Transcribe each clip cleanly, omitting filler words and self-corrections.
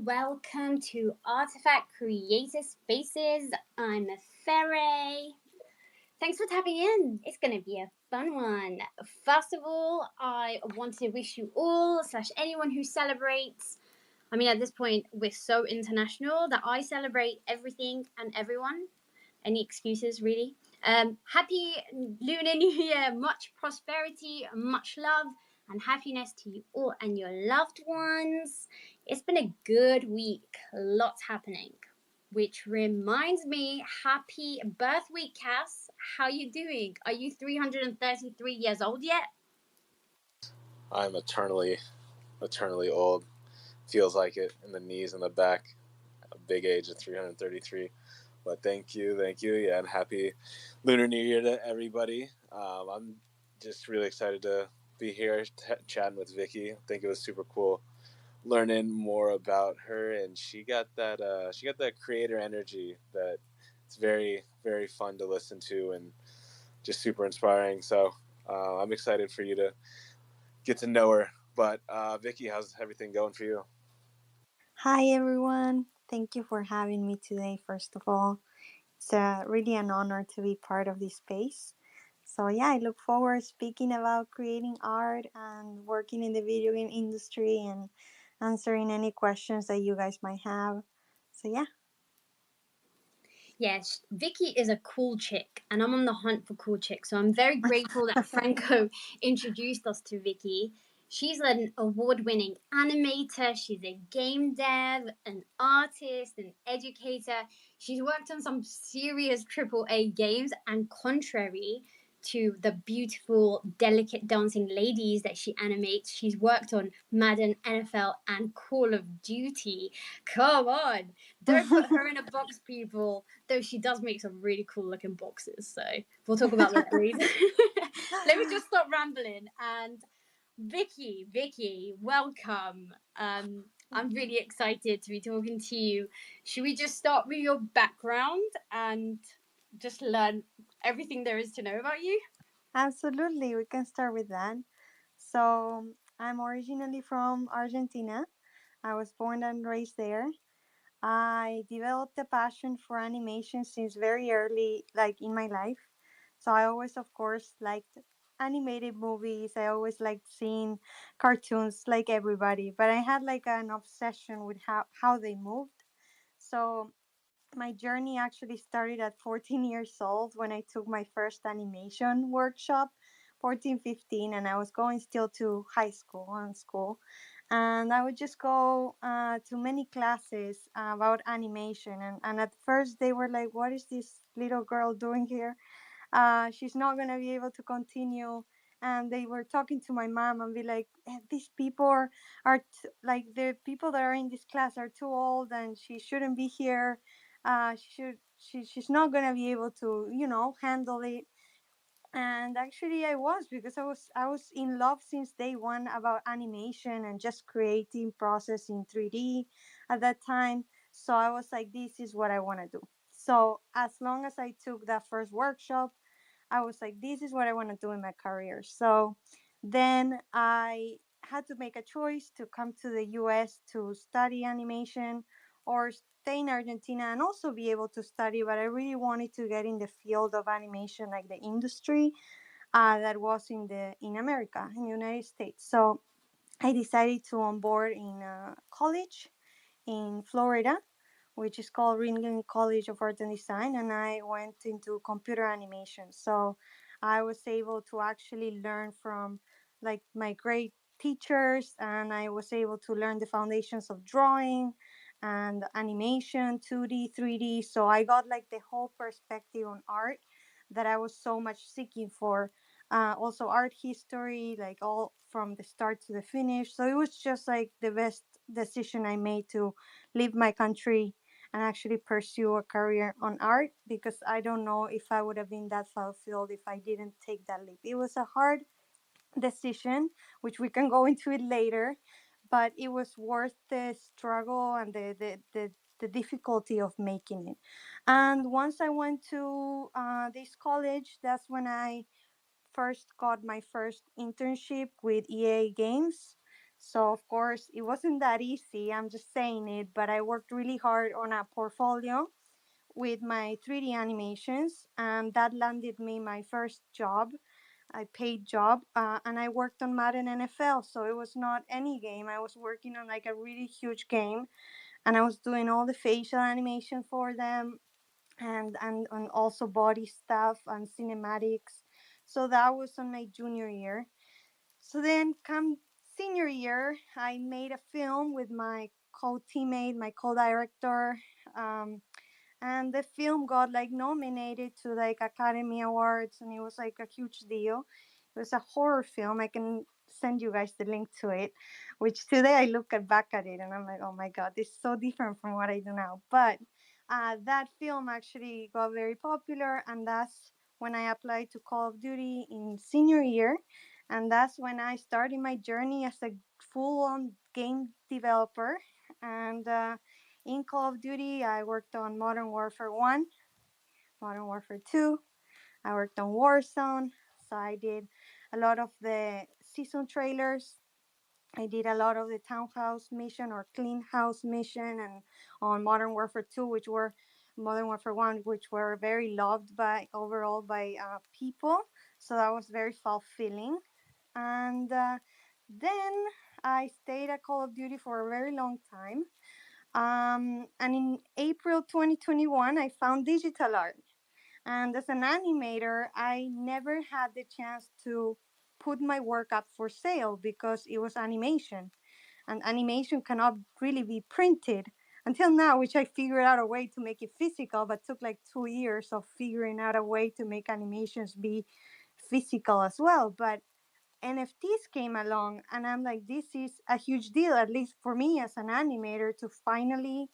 welcome to Artifact Creator Spaces. I'm Ferre. Thanks for tapping in. It's going to be a fun one. First of all, I want to wish you all, / anyone who celebrates. I mean, at this point, we're so international that I celebrate everything and everyone. Any excuses, really? Happy Lunar New Year. Much prosperity, much love, and happiness to you all and your loved ones. It's been a good week. Lots happening. Which reminds me, happy birth week, Cass. How you doing? Are you 333 years old yet? I'm eternally old. Feels like it in the knees and the back. A big age of 333. But thank you. Yeah, and happy Lunar New Year to everybody. I'm just really excited to be here chatting with Vicki. I think it was super cool learning more about her, and she got that creator energy that it's very, very fun to listen to and just super inspiring. So I'm excited for you to get to know her. But Vicki, how's everything going for you? Hi, everyone. Thank you for having me today, first of all. It's really an honor to be part of this space. So, yeah, I look forward to speaking about creating art and working in the video game industry and answering any questions that you guys might have. So, yeah. Yes, Vicki is a cool chick, and I'm on the hunt for cool chicks. So I'm very grateful that Franco introduced us to Vicki. She's an award-winning animator. She's a game dev, an artist, an educator. She's worked on some serious AAA games, and contrary to the beautiful, delicate dancing ladies that she animates, she's worked on Madden, NFL, and Call of Duty. Come on, don't put her in a box, people. Though she does make some really cool looking boxes, so we'll talk about that later. Let me just stop rambling. And Vicki, welcome. I'm really excited to be talking to you. Should we just start with your background and just learn everything there is to know about you? Absolutely. We can start with that. So, I'm originally from Argentina. I was born and raised there. I developed a passion for animation since very early, like in my life. So I always, of course, liked animated movies. I always liked seeing cartoons like everybody, but I had like an obsession with how they moved. So my journey actually started at 14 years old when I took my first animation workshop, 14, 15, and I was going still to high school and school. And I would just go to many classes about animation. And at first they were like, what is this little girl doing here? She's not going to be able to continue. And they were talking to my mom and be like, these people like the people that are in this class are too old and she shouldn't be here. She's not going to be able to, handle it. And actually I was, because I was in love since day one about animation and just creating process in 3D at that time. So I was like, this is what I want to do. So as long as I took that first workshop, I was like, this is what I want to do in my career. So then I had to make a choice to come to the US to study animation or stay in Argentina and also be able to study. But I really wanted to get in the field of animation, like the industry that was in America, in the United States. So I decided to onboard in a college in Florida, which is called Ringling College of Art and Design, and I went into computer animation. So I was able to actually learn from like my great teachers, and I was able to learn the foundations of drawing and animation, 2D, 3D. So I got like the whole perspective on art that I was so much seeking for. Also art history, like all from the start to the finish. So it was just like the best decision I made to leave my country and actually pursue a career on art, because I don't know if I would have been that fulfilled if I didn't take that leap. It was a hard decision, which we can go into it later, but it was worth the struggle and the difficulty of making it. And once I went to this college, that's when I first got my first internship with EA Games. So, of course, it wasn't that easy. I'm just saying it, but I worked really hard on a portfolio with my 3D animations, and that landed me my first job, a paid job, and I worked on Madden NFL. So it was not any game. I was working on like a really huge game, and I was doing all the facial animation for them, and also body stuff and cinematics. So that was on my junior year. So then, come senior year, I made a film with my co-teammate, my co-director, um, and the film got like nominated to like Academy Awards, and it was like a huge deal. It was a horror film. I can send you guys the link to it, which today I look back at it and I'm like, oh my god, this is so different from what I do now. But that film actually got very popular, and that's when I applied to Call of Duty in senior year, and that's when I started my journey as a full-on game developer. And in Call of Duty, I worked on Modern Warfare 1, Modern Warfare 2. I worked on Warzone. So I did a lot of the season trailers. I did a lot of the townhouse mission or clean house mission, and on Modern Warfare 2, which were Modern Warfare 1, which were very loved by overall by people. So that was very fulfilling. And then I stayed at Call of Duty for a very long time. And in April 2021, I found digital art. And as an animator, I never had the chance to put my work up for sale because it was animation. And animation cannot really be printed until now, which I figured out a way to make it physical, but took like 2 years of figuring out a way to make animations be physical as well. But NFTs came along, and I'm like, this is a huge deal, at least for me as an animator, to finally,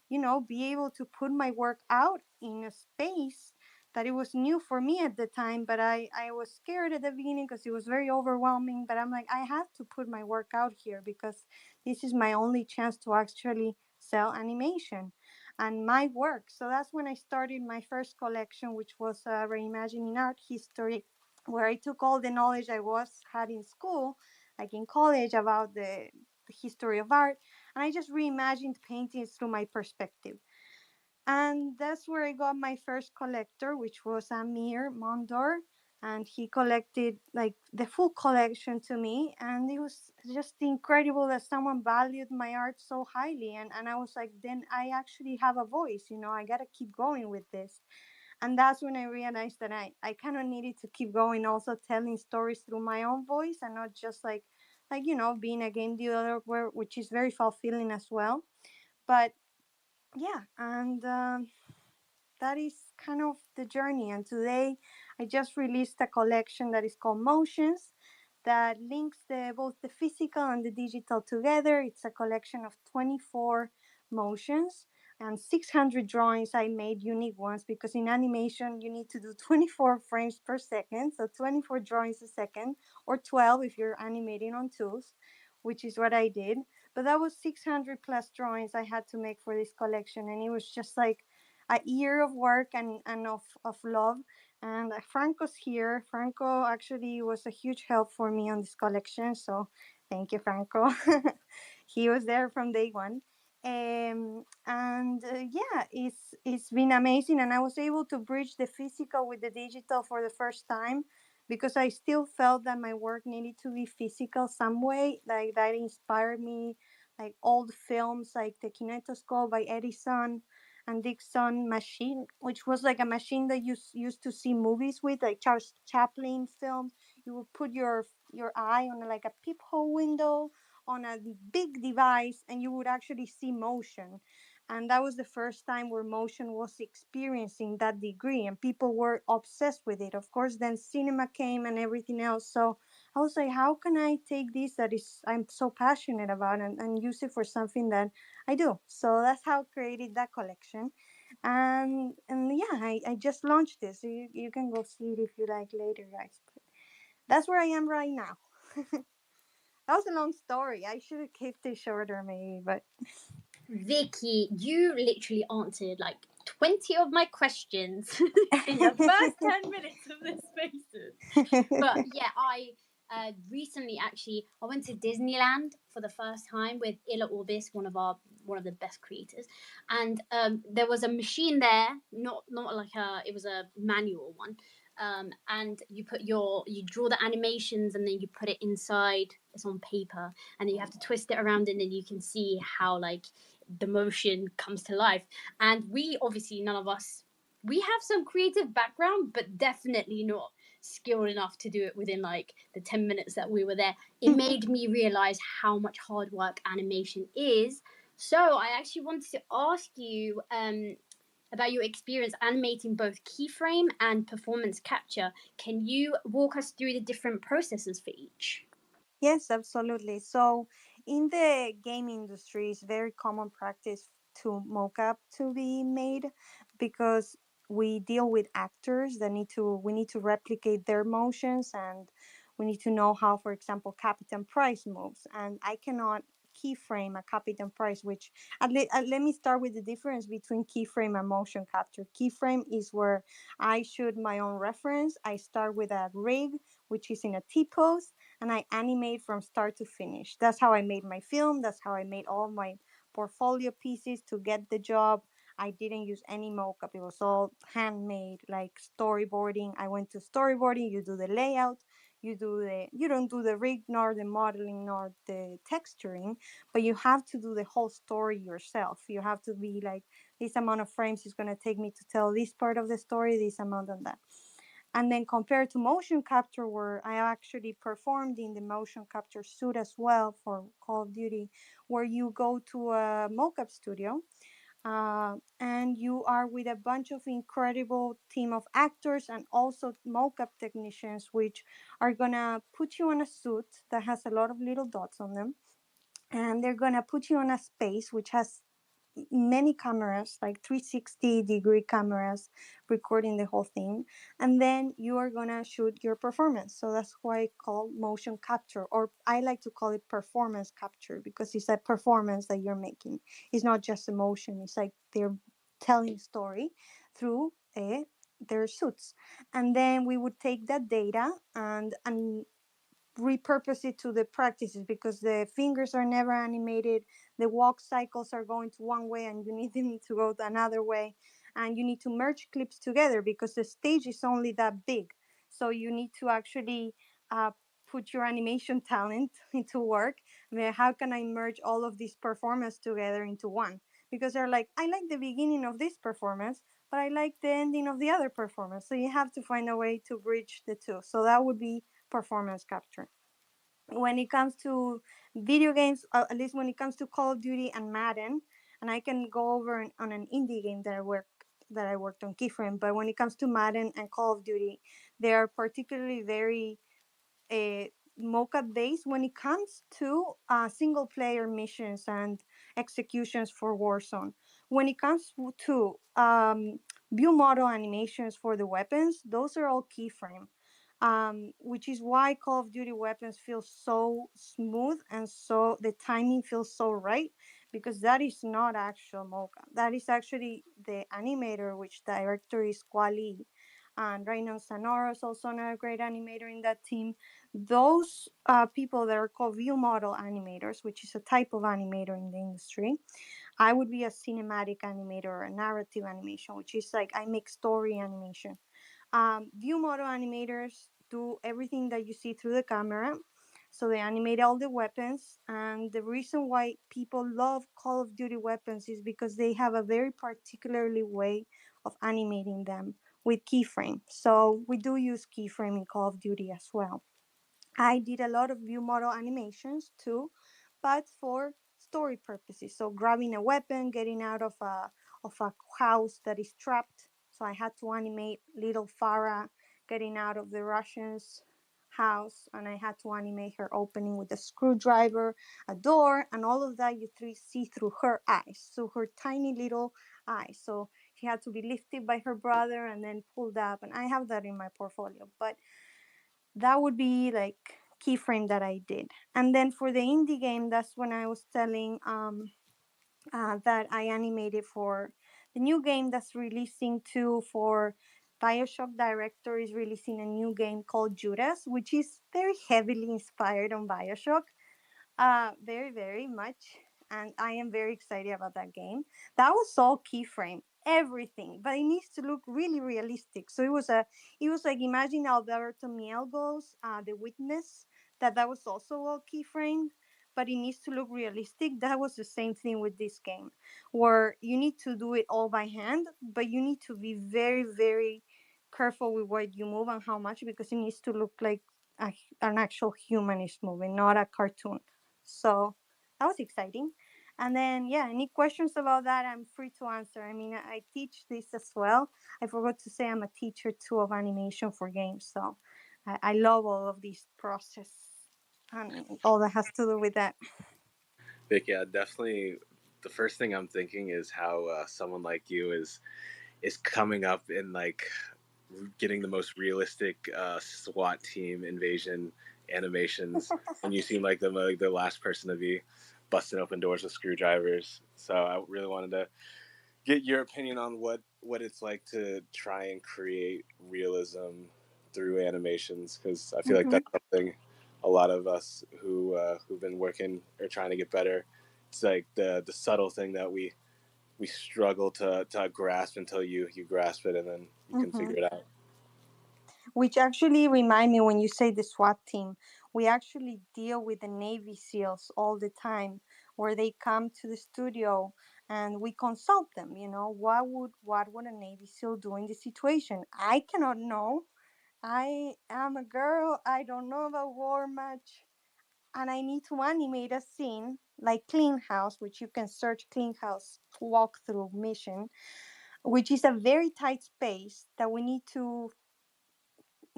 be able to put my work out in a space that it was new for me at the time. But I was scared at the beginning because it was very overwhelming. But I'm like, I have to put my work out here because this is my only chance to actually sell animation and my work. So that's when I started my first collection, which was Reimagining Art History, where I took all the knowledge I had in school, like in college, about the history of art, and I just reimagined paintings through my perspective. And that's where I got my first collector, which was Amir Mondor, and he collected like the full collection to me, and it was just incredible that someone valued my art so highly. And I was like, then I actually have a voice, I gotta keep going with this. And that's when I realized that I kind of needed to keep going, also telling stories through my own voice and not just being a game developer, which is very fulfilling as well. But yeah, and that is kind of the journey. And today I just released a collection that is called Motions, that links both the physical and the digital together. It's a collection of 24 motions and 600 drawings. I made unique ones because in animation you need to do 24 frames per second, so 24 drawings a second, or 12 if you're animating on tools, which is what I did. But that was 600 plus drawings I had to make for this collection, and it was just like a year of work and of love. And Franco's here. Franco actually was a huge help for me on this collection. So thank you, Franco. He was there from day one. And yeah, it's been amazing. And I was able to bridge the physical with the digital for the first time because I still felt that my work needed to be physical some way. Like that inspired me, like old films like The Kinetoscope by Edison and Dixon machine, which was like a machine that you used to see movies with, like Charles Chaplin films. You would put your eye on like a peephole window on a big device, and you would actually see motion. And that was the first time where motion was experiencing that degree, and people were obsessed with it. Of course, then cinema came and everything else. So I was like, how can I take this that is I'm so passionate about and use it for something that I do. So that's how I created that collection. And yeah, I just launched this. So you can go see it if you like later, guys. But that's where I am right now. That was a long story. I should have kept it shorter maybe, but Vicky, you literally answered like 20 of my questions in the first 10 minutes of this spaces. But yeah, recently, actually, I went to Disneyland for the first time with Illa Orbis, one of the best creators, and there was a machine there, not like it was a manual one, and you draw the animations and then you put it inside. It's on paper, and then you have to twist it around, and then you can see how like the motion comes to life. And we obviously none of us. We have some creative background, but definitely not skilled enough to do it within like the 10 minutes that we were there. It made me realize how much hard work animation is. So I actually wanted to ask you about your experience animating both keyframe and performance capture. Can you walk us through the different processes for each? Yes, absolutely. So, in the game industry, it's very common practice to mocap to be made because we deal with actors that we need to replicate their motions, and we need to know how, for example, Captain Price moves. And I cannot keyframe a Captain Price, which let me start with the difference between keyframe and motion capture. Keyframe is where I shoot my own reference. I start with a rig, which is in a T pose, and I animate from start to finish. That's how I made my film. That's how I made all my portfolio pieces to get the job. I didn't use any mocap. It was all handmade, like storyboarding. I went to storyboarding. You do the layout. You don't do the rig nor the modeling nor the texturing, but you have to do the whole story yourself. You have to be like, this amount of frames is going to take me to tell this part of the story, this amount and that. And then compared to motion capture, where I actually performed in the motion capture suit as well for Call of Duty, where you go to a mocap studio and you are with a bunch of incredible team of actors and also mocap technicians, which are gonna put you on a suit that has a lot of little dots on them, and they're gonna put you on a space which has many cameras, like 360-degree cameras recording the whole thing, and then you are gonna shoot your performance. So that's why I call motion capture, or I like to call it performance capture, because it's a performance that you're making. It's not just emotion. It's like they're telling story through their suits. And then we would take that data and repurpose it to the practices, because the fingers are never animated. The walk cycles are going to one way and you need them to go to another way, and you need to merge clips together because the stage is only that big. So you need to actually put your animation talent into work. I mean, how can I merge all of these performance together into one? Because they're like, I like the beginning of this performance, but I like the ending of the other performance. So you have to find a way to bridge the two. So that would be performance capture. When it comes to video games, at least when it comes to Call of Duty and Madden, and I can go over on an indie game that I worked on keyframe, but when it comes to Madden and Call of Duty, they are particularly very mocap based when it comes to single player missions and executions for Warzone. When it comes to view model animations for the weapons, those are all keyframe, which is why Call of Duty weapons feel so smooth and so the timing feels so right, because that is not actual mocap. That is actually the animator, which director is Quali, and Reynon Sonora is also another great animator in that team. Those people that are called view model animators, which is a type of animator in the industry. I would be a cinematic animator or a narrative animation, which is like I make story animation. View model animators do everything that you see through the camera. So they animate all the weapons. And the reason why people love Call of Duty weapons is because they have a very particularly way of animating them with keyframe. So we do use keyframe in Call of Duty as well. I did a lot of view model animations too, but for story purposes. So grabbing a weapon, getting out of a house that is trapped. So I had to animate little Farah getting out of the Russians' house, and I had to animate her opening with a screwdriver, a door, and all of that you see through her eyes, so her tiny little eyes. So she had to be lifted by her brother and then pulled up, and I have that in my portfolio. But that would be like keyframe that I did. And then for the indie game, that's when I was telling that I animated for the new game that's releasing too for BioShock director is releasing a new game called Judas, which is very heavily inspired on BioShock. Very, very much. And I am very excited about that game. That was all keyframe, everything, but it needs to look really realistic. So it was like imagine Alberto Mielgo's The Witness, that was also all keyframed, but it needs to look realistic. That was the same thing with this game, where you need to do it all by hand, but you need to be very, very careful with what you move and how much, because it needs to look like an actual human is moving, not a cartoon. So that was exciting. And then, yeah, any questions about that, I'm free to answer. I mean, I teach this as well. I forgot to say I'm a teacher too of animation for games. So I love all of this process and all that has to do with that. Vic, yeah, definitely. The first thing I'm thinking is how someone like you is coming up in like getting the most realistic SWAT team invasion animations, and you seem like the last person to be busting open doors with screwdrivers. So I really wanted to get your opinion on what it's like to try and create realism through animations, because I feel like Mm-hmm. that's something a lot of us who've been working or trying to get better. It's like the subtle thing that we struggle to grasp until you grasp it, and then you can Mm-hmm. figure it out. Which actually remind me, when you say the SWAT team, we actually deal with the Navy SEALs all the time, where they come to the studio and we consult them. You know, what would a Navy SEAL do in this situation? I cannot know. I am a girl. I don't know about war much, and I need to animate a scene like Clean House, which you can search Clean House walkthrough mission, which is a very tight space that we need to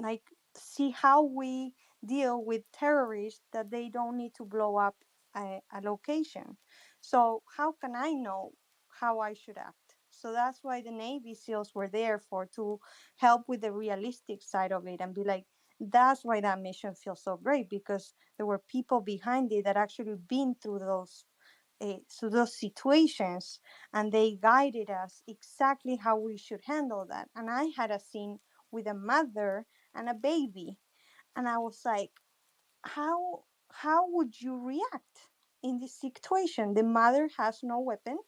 like see how we deal with terrorists, that they don't need to blow up a location. So how can I know how I should act? So that's why the Navy SEALs were there, for to help with the realistic side of it and be like, that's why that mission feels so great, because there were people behind it that actually been through those situations, and they guided us exactly how we should handle that. And I had a scene with a mother and a baby, and I was like, how would you react in this situation? The mother has no weapon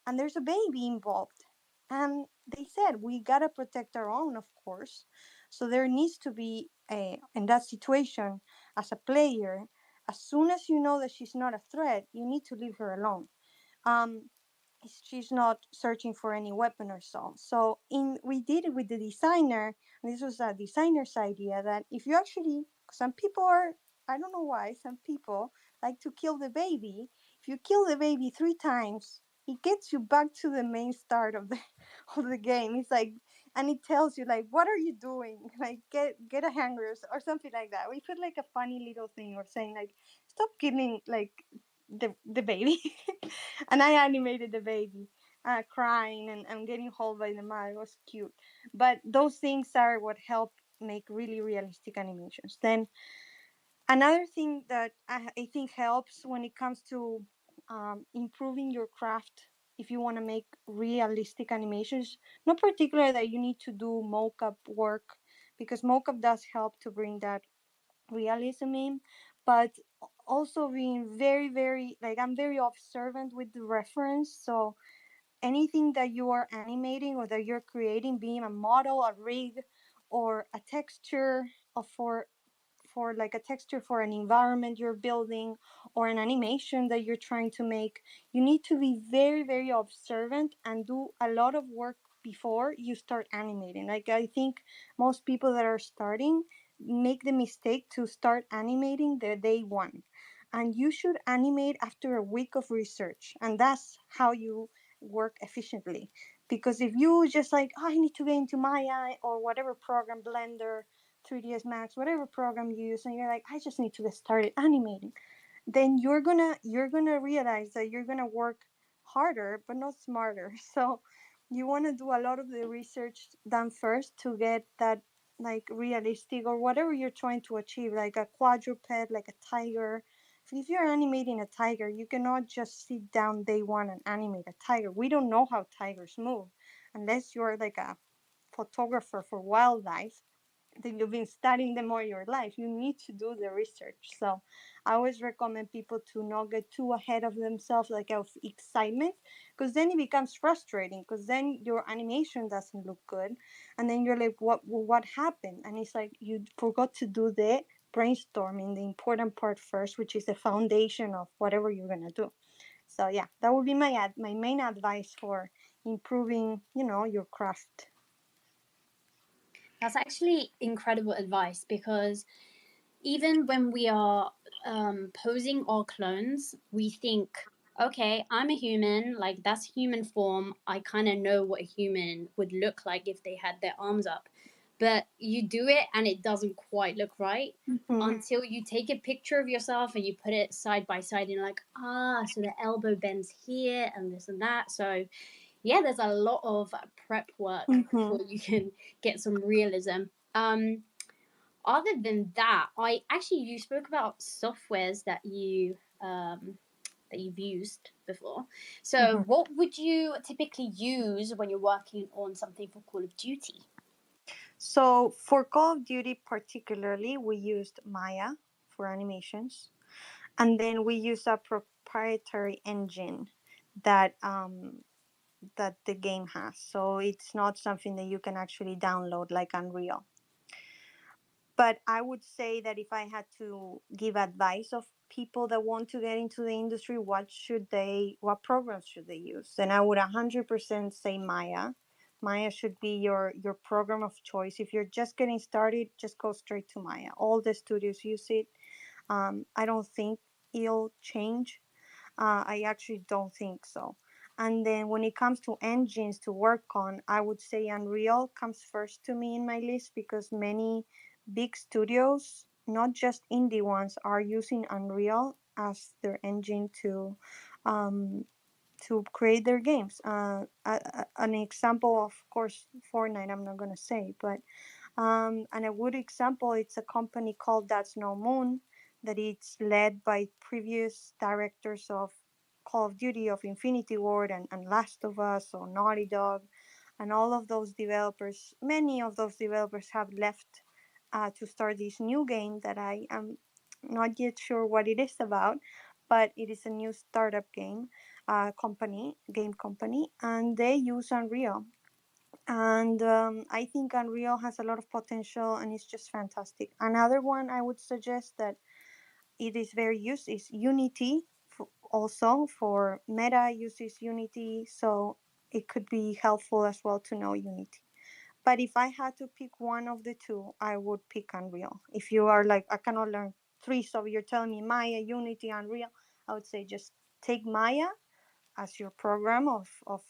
and there's a baby involved, and they said we got to protect our own, of course. So there needs to be a, in that situation, as a player, as soon as you know that she's not a threat, you need to leave her alone. um she's not searching for any weapon or so. So in we did it with the designer, and this was a designer's idea, that if you actually, some people are, I don't know why, some people like to kill the baby. If you kill the baby 3 times, it gets you back to the main start of the of the game. It's like, and it tells you like, what are you doing? Like get a hanger or something like that. We put like a funny little thing or saying like, stop killing like the baby. And I animated the baby crying and getting hold by the mother. It was cute. But those things are what help make really realistic animations. Then another thing that I think helps when it comes to improving your craft, if you want to make realistic animations, not particularly that you need to do mocap work, because mocap does help to bring that realism in, but also being very, very, like, I'm very observant with the reference. So anything that you are animating or that you're creating, being a model, a rig, or a texture of for like a texture for an environment you're building, or an animation that you're trying to make, you need to be very, very observant and do a lot of work before you start animating. Like, I think most people that are starting make the mistake to start animating the day one, and you should animate after a week of research, and that's how you work efficiently. Because if you just like, oh, I need to get into Maya or whatever program, Blender, 3ds Max, whatever program you use, and you're like, I just need to get started animating, then you're gonna realize that you're gonna work harder but not smarter. So you want to do a lot of the research done first to get that like realistic, or whatever you're trying to achieve, like a quadruped, like a tiger. If you're animating a tiger, you cannot just sit down day one and animate a tiger. We don't know how tigers move unless you're like a photographer for wildlife, that you've been studying them all your life, you need to do the research. So I always recommend people to not get too ahead of themselves, like of excitement, because then it becomes frustrating, because then your animation doesn't look good, and then you're like, what happened? And it's like you forgot to do the brainstorming, the important part first, which is the foundation of whatever you're gonna do. So yeah, that would be my main advice for improving, your craft. That's actually incredible advice, because even when we are posing our clones, we think, okay, I'm a human, like that's human form. I kind of know what a human would look like if they had their arms up. But you do it and it doesn't quite look right until you take a picture of yourself and you put it side by side, and you're like, so the elbow bends here and this and that. So yeah, there's a lot of prep work before you can get some realism. Other than that, you spoke about softwares that you've used before. So what would you typically use when you're working on something for Call of Duty? So for Call of Duty particularly, we used Maya for animations, and then we used a proprietary engine that that the game has. So it's not something that you can actually download like Unreal. But I would say that if I had to give advice of people that want to get into the industry, what programs should they use? Then I would 100% say Maya. Maya should be your program of choice. If you're just getting started, just go straight to Maya. All the studios use it. I don't think it'll change. I actually don't think so. And then when it comes to engines to work on, I would say Unreal comes first to me in my list, because many big studios, not just indie ones, are using Unreal as their engine to create their games. An example, of course, Fortnite, I'm not going to say, but and a good example, it's a company called That's No Moon, that it's led by previous directors of Call of Duty, of Infinity Ward, and Last of Us, or Naughty Dog, and all of those developers. Many of those developers have left to start this new game that I am not yet sure what it is about, but it is a new startup game game company, and they use Unreal. And I think Unreal has a lot of potential, and it's just fantastic. Another one I would suggest that it is very used is Unity. Also, for Meta uses Unity, so it could be helpful as well to know Unity. But if I had to pick one of the two, I would pick Unreal. If you are like, I cannot learn three, so you're telling me Maya, Unity, Unreal, I would say just take Maya as your program of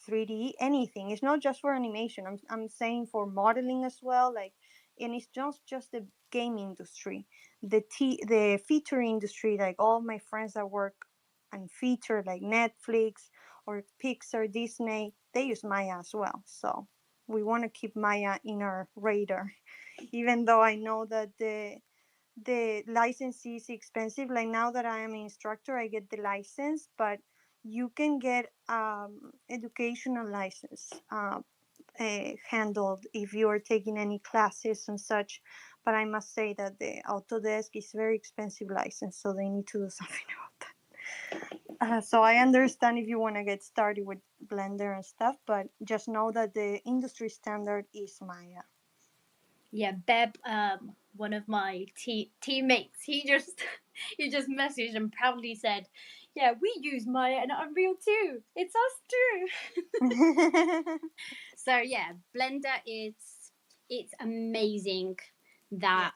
3D, anything. It's not just for animation. I'm saying for modeling as well. Like, and it's just the game industry, the feature industry. Like all my friends that work and feature, like Netflix or Pixar, Disney, they use Maya as well. So we want to keep Maya in our radar, even though I know that the license is expensive. Like now that I am an instructor, I get the license, but you can get educational license handled if you are taking any classes and such. But I must say that the Autodesk is very expensive license, so they need to do something about that. So I understand if you want to get started with Blender and stuff, but just know that the industry standard is Maya. Yeah, Beb, one of my teammates, he just he just messaged and proudly said, "Yeah, we use Maya and Unreal too. It's us too." So yeah, Blender, it's amazing that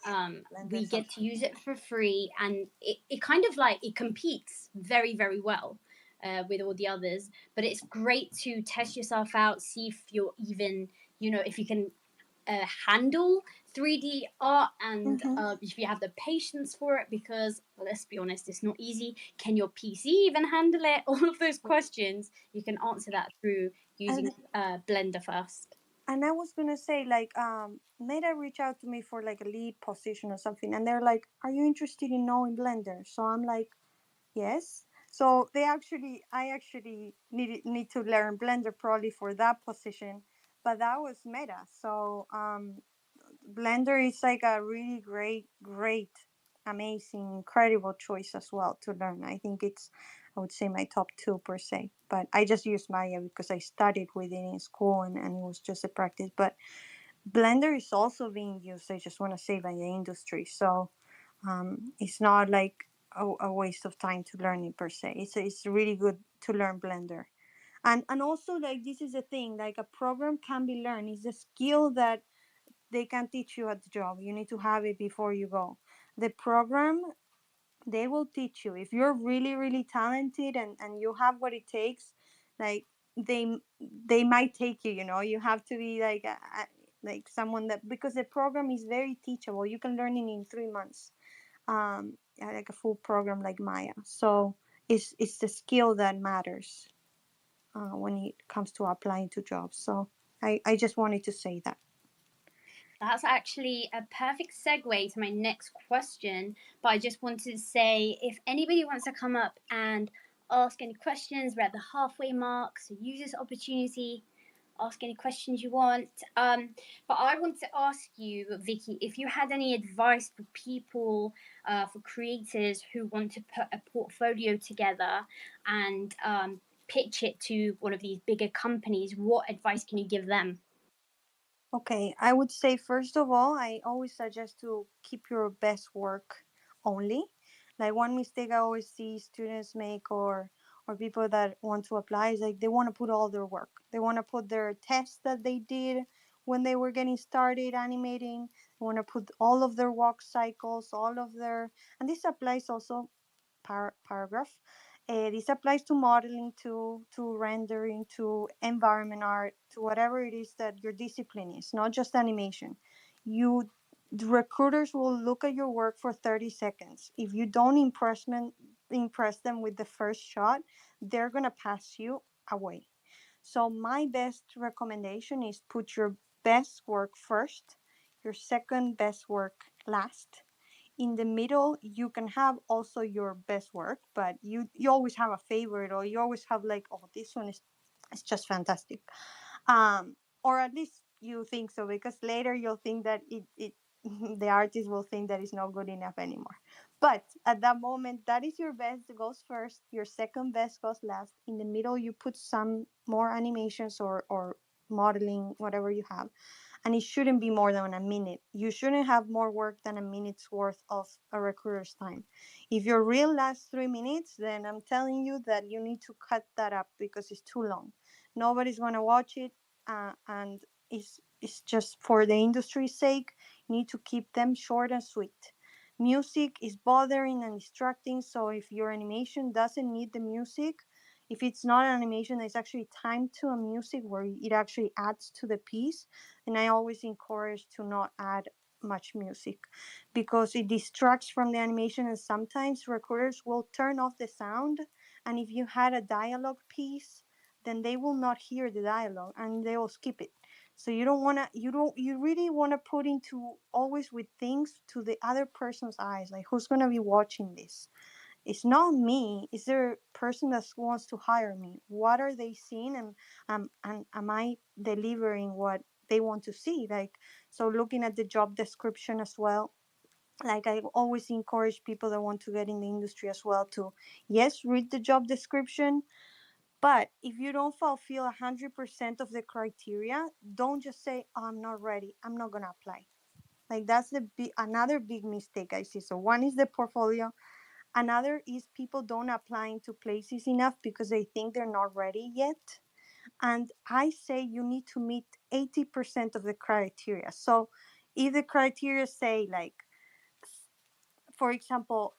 we get to use it for free, and it kind of like it competes very, very well with all the others. But it's great to test yourself out, see if you're even, if you can handle 3D art, and if you have the patience for it, because let's be honest, it's not easy. Can your PC even handle it? All of those questions, you can answer that through using Blender first. And I was gonna say, like, Meta reached out to me for like a lead position or something, and they're like, "Are you interested in knowing Blender?" So I'm like, "Yes." So I actually need to learn Blender probably for that position. but that was Meta. So Blender is like a really great, amazing, incredible choice as well to learn. I think it's, I would say, my top two per se. But I just use Maya because I studied with it in school, and it was just a practice. But Blender is also being used, I just want to say, by the industry. So it's not like a waste of time to learn it per se. It's really good to learn Blender. And also, like, this is the thing, like, a program can be learned. It's a skill that they can teach you at the job. You need to have it before you go. The program, they will teach you. If you're really talented and you have what it takes, like, they might take you, you know. You have to be like like someone that, because the program is very teachable. You can learn it in 3 months, like a full program like Maya. So it's the skill that matters when it comes to applying to jobs. So I just wanted to say that. That's actually a perfect segue to my next question. But I just wanted to say, if anybody wants to come up and ask any questions, we're at the halfway mark, so use this opportunity. Ask any questions you want. But I want to ask you, Vicky, if you had any advice for people, for creators who want to put a portfolio together and pitch it to one of these bigger companies, what advice can you give them? Okay, I would say, first of all, I always suggest to keep your best work only. Like, one mistake I always see students make, or people that want to apply, is like they want to put all their work. They want to put their tests that they did when they were getting started animating. They want to put all of their walk cycles, all of their, and this applies also paragraph. This applies to modeling, to rendering, to environment art, to whatever it is that your discipline is, not just animation. You, the recruiters will look at your work for 30 seconds. If you don't impress them with the first shot, they're gonna pass you away. So my best recommendation is put your best work first, your second best work last. In the middle, you can have also your best work, but you always have a favorite, or you always have like, oh, this one is, it's just fantastic. Or at least you think so, because later you'll think that it the artist will think that it's not good enough anymore. But at that moment, that is your best goes first, your second best goes last. In the middle, you put some more animations, or modeling, whatever you have, and it shouldn't be more than a minute. You shouldn't have more work than a minute's worth of a recruiter's time. If your reel lasts 3 minutes, then I'm telling you that you need to cut that up, because it's too long. Nobody's going to watch it, and it's just for the industry's sake. You need to keep them short and sweet. Music is bothering and distracting, so if your animation doesn't need the music, if it's not an animation that's actually timed to a music where it actually adds to the piece, and I always encourage to not add much music, because it distracts from the animation, and sometimes recorders will turn off the sound, and if you had a dialogue piece, then they will not hear the dialogue and they will skip it. So you really want to put into always with things to the other person's eyes, like, who's going to be watching this? It's not me. It's the person that wants to hire me. What are they seeing, and am I delivering what they want to see? Like, so looking at the job description as well. Like, I always encourage people that want to get in the industry as well to, yes, read the job description, but if you don't fulfill 100% of the criteria, don't just say, oh, I'm not ready, I'm not gonna apply. Like, that's another big mistake I see. So one is the portfolio. Another is people don't applying to places enough because they think they're not ready yet. And I say you need to meet 80% of the criteria. So if the criteria say, like, for example,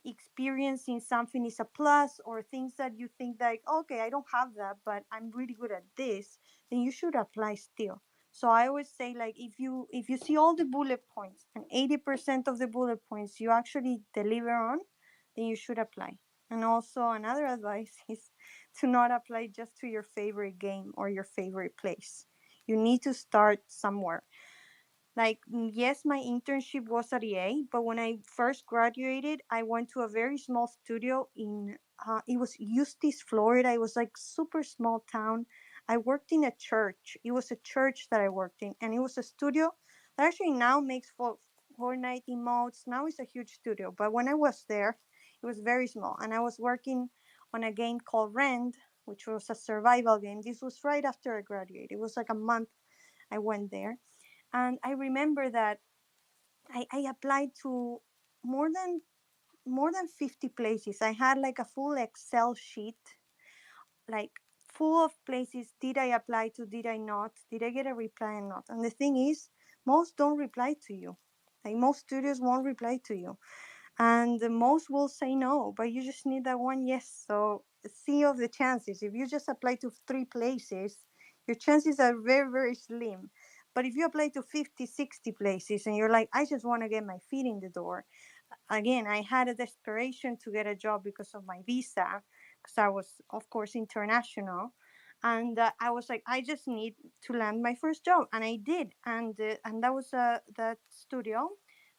experience in something is a plus, or things that you think like, okay, I don't have that, but I'm really good at this, then you should apply still. So I always say, like, if you see all the bullet points and 80% of the bullet points you actually deliver on, then you should apply. And also, another advice is to not apply just to your favorite game or your favorite place. You need to start somewhere. Like, yes, my internship was at EA, but when I first graduated, I went to a very small studio in, it was Eustis, Florida. It was like super small town. I worked in a church. It was a church that I worked in, and it was a studio that actually now makes Fortnite emotes. Now it's a huge studio, but when I was there, it was very small, and I was working on a game called Rend, which was a survival game. This was right after I graduated. It was like a month I went there, and I remember that I applied to more than 50 places. I had like a full Excel sheet, like full of places. Did I apply to? Did I not? Did I get a reply or not? And the thing is, most don't reply to you. Like most studios won't reply to you, and most will say no. But you just need that one yes. So see of the chances. If you just apply to 3 places, your chances are very very slim. But if you apply to 50, 60 places and you're like, I just want to get my feet in the door, again, I had a desperation to get a job because of my visa, because I was, of course, international. And I was like, I just need to land my first job. And I did. And that was that studio.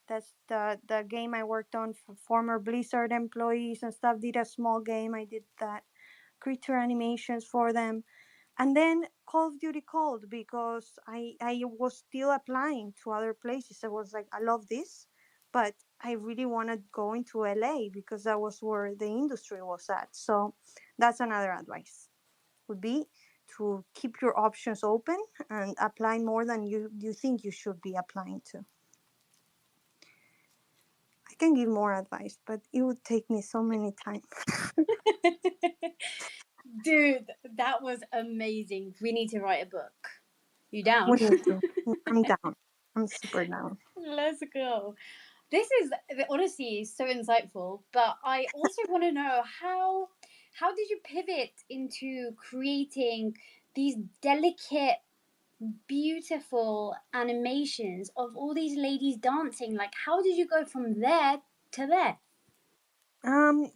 That's the game I worked on for former Blizzard employees and stuff. Did a small game. I did that creature animations for them. And then Call of Duty called because I was still applying to other places. I was like, I love this, but I really want to go into LA because that was where the industry was at. So that's another advice would be to keep your options open and apply more than you think you should be applying to. I can give more advice, but it would take me so many times. Dude, that was amazing. We need to write a book. You down? We need to. I'm down. I'm super down. Let's go. This is honestly so insightful, but I also want to know how did you pivot into creating these delicate, beautiful animations of all these ladies dancing? Like, how did you go from there to there?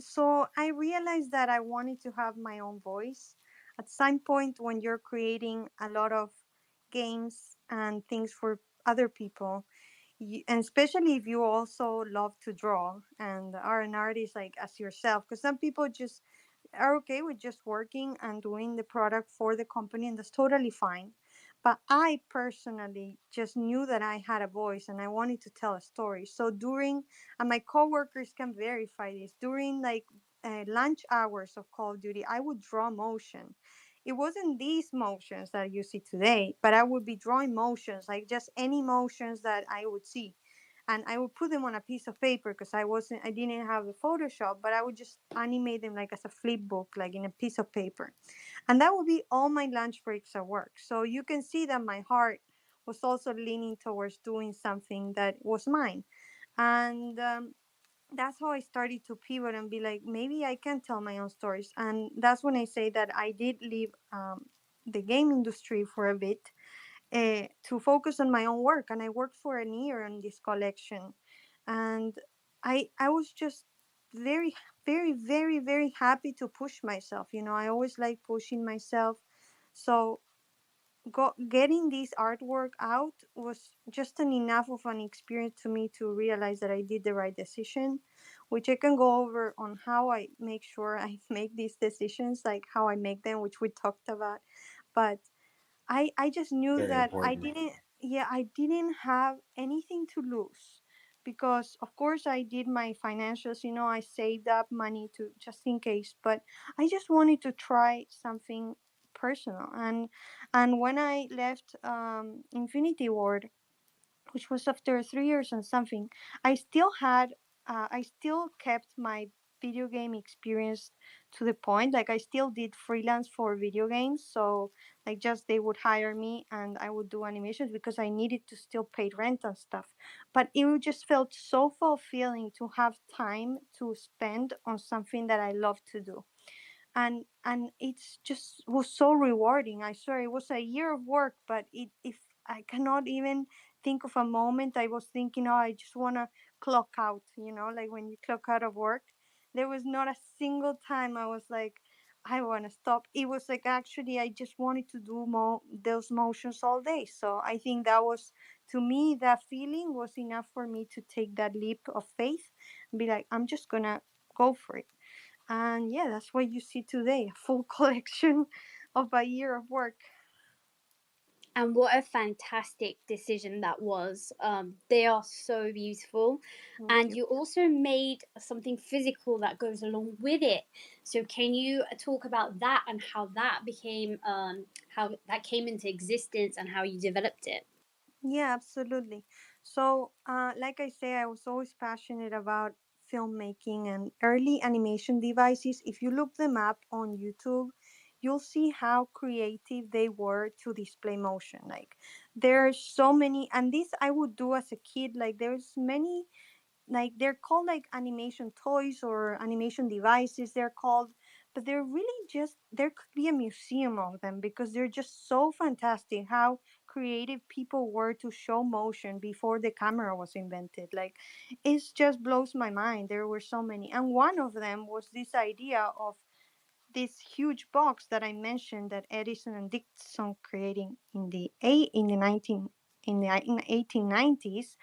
So I realized that I wanted to have my own voice. At some point, when you're creating a lot of games and things for other people, and especially if you also love to draw and are an artist like as yourself, because some people just are okay with just working and doing the product for the company, and that's totally fine. But I personally just knew that I had a voice and I wanted to tell a story. So during, and my coworkers can verify this, during like lunch hours of Call of Duty, I would draw motion. It wasn't these motions that you see today, but I would be drawing motions, like just any motions that I would see, and I would put them on a piece of paper because I didn't have the Photoshop, but I would just animate them like as a flip book, like in a piece of paper. And that would be all my lunch breaks at work. So you can see that my heart was also leaning towards doing something that was mine. And that's how I started to pivot and be like, maybe I can tell my own stories. And that's when I say that I did leave the game industry for a bit to focus on my own work. And I worked for a year on this collection. And I was just very, very, very, very happy to push myself. You know, I always like pushing myself. So getting this artwork out was just an enough of an experience to me to realize that I did the right decision, which I can go over on how I make sure I make these decisions, like how I make them, which we talked about. But I just knew Very that important. I didn't have anything to lose, because of course I did my financials, you know, I saved up money to just in case, but I just wanted to try something personal. And when I left Infinity Ward, which was after 3 years and something, I still kept my video game experience to the point. Like I still did freelance for video games. So like just they would hire me and I would do animations because I needed to still pay rent and stuff. But it just felt so fulfilling to have time to spend on something that I love to do, and it's just was so rewarding. I swear it was a year of work, but it if I cannot even think of a moment I was thinking, oh, I just want to clock out, you know, like when you clock out of work. There was not a single time I was like, I want to stop. It was like actually I just wanted to do those motions all day. So I think that was, to me, that feeling was enough for me to take that leap of faith and be like, I'm just gonna go for it. And yeah, that's what you see today, a full collection of a year of work. And what a fantastic decision that was. They are so beautiful. Thank And you. you also made something physical that goes along with it. So can you talk about that and how that became, how that came into existence and how you developed it? Yeah, absolutely. So, like I say, I was always passionate about filmmaking and early animation devices. If you look them up on YouTube, you'll see how creative they were to display motion. Like, there's so many, and this I would do as a kid. Like, there's many, like they're called like animation toys or animation devices they're called, but they're really just, there could be a museum of them because they're just so fantastic how creative people were to show motion before the camera was invented. Like, it just blows my mind. There were so many, and one of them was this idea of this huge box that I mentioned that Edison and Dixon creating in the 1890s,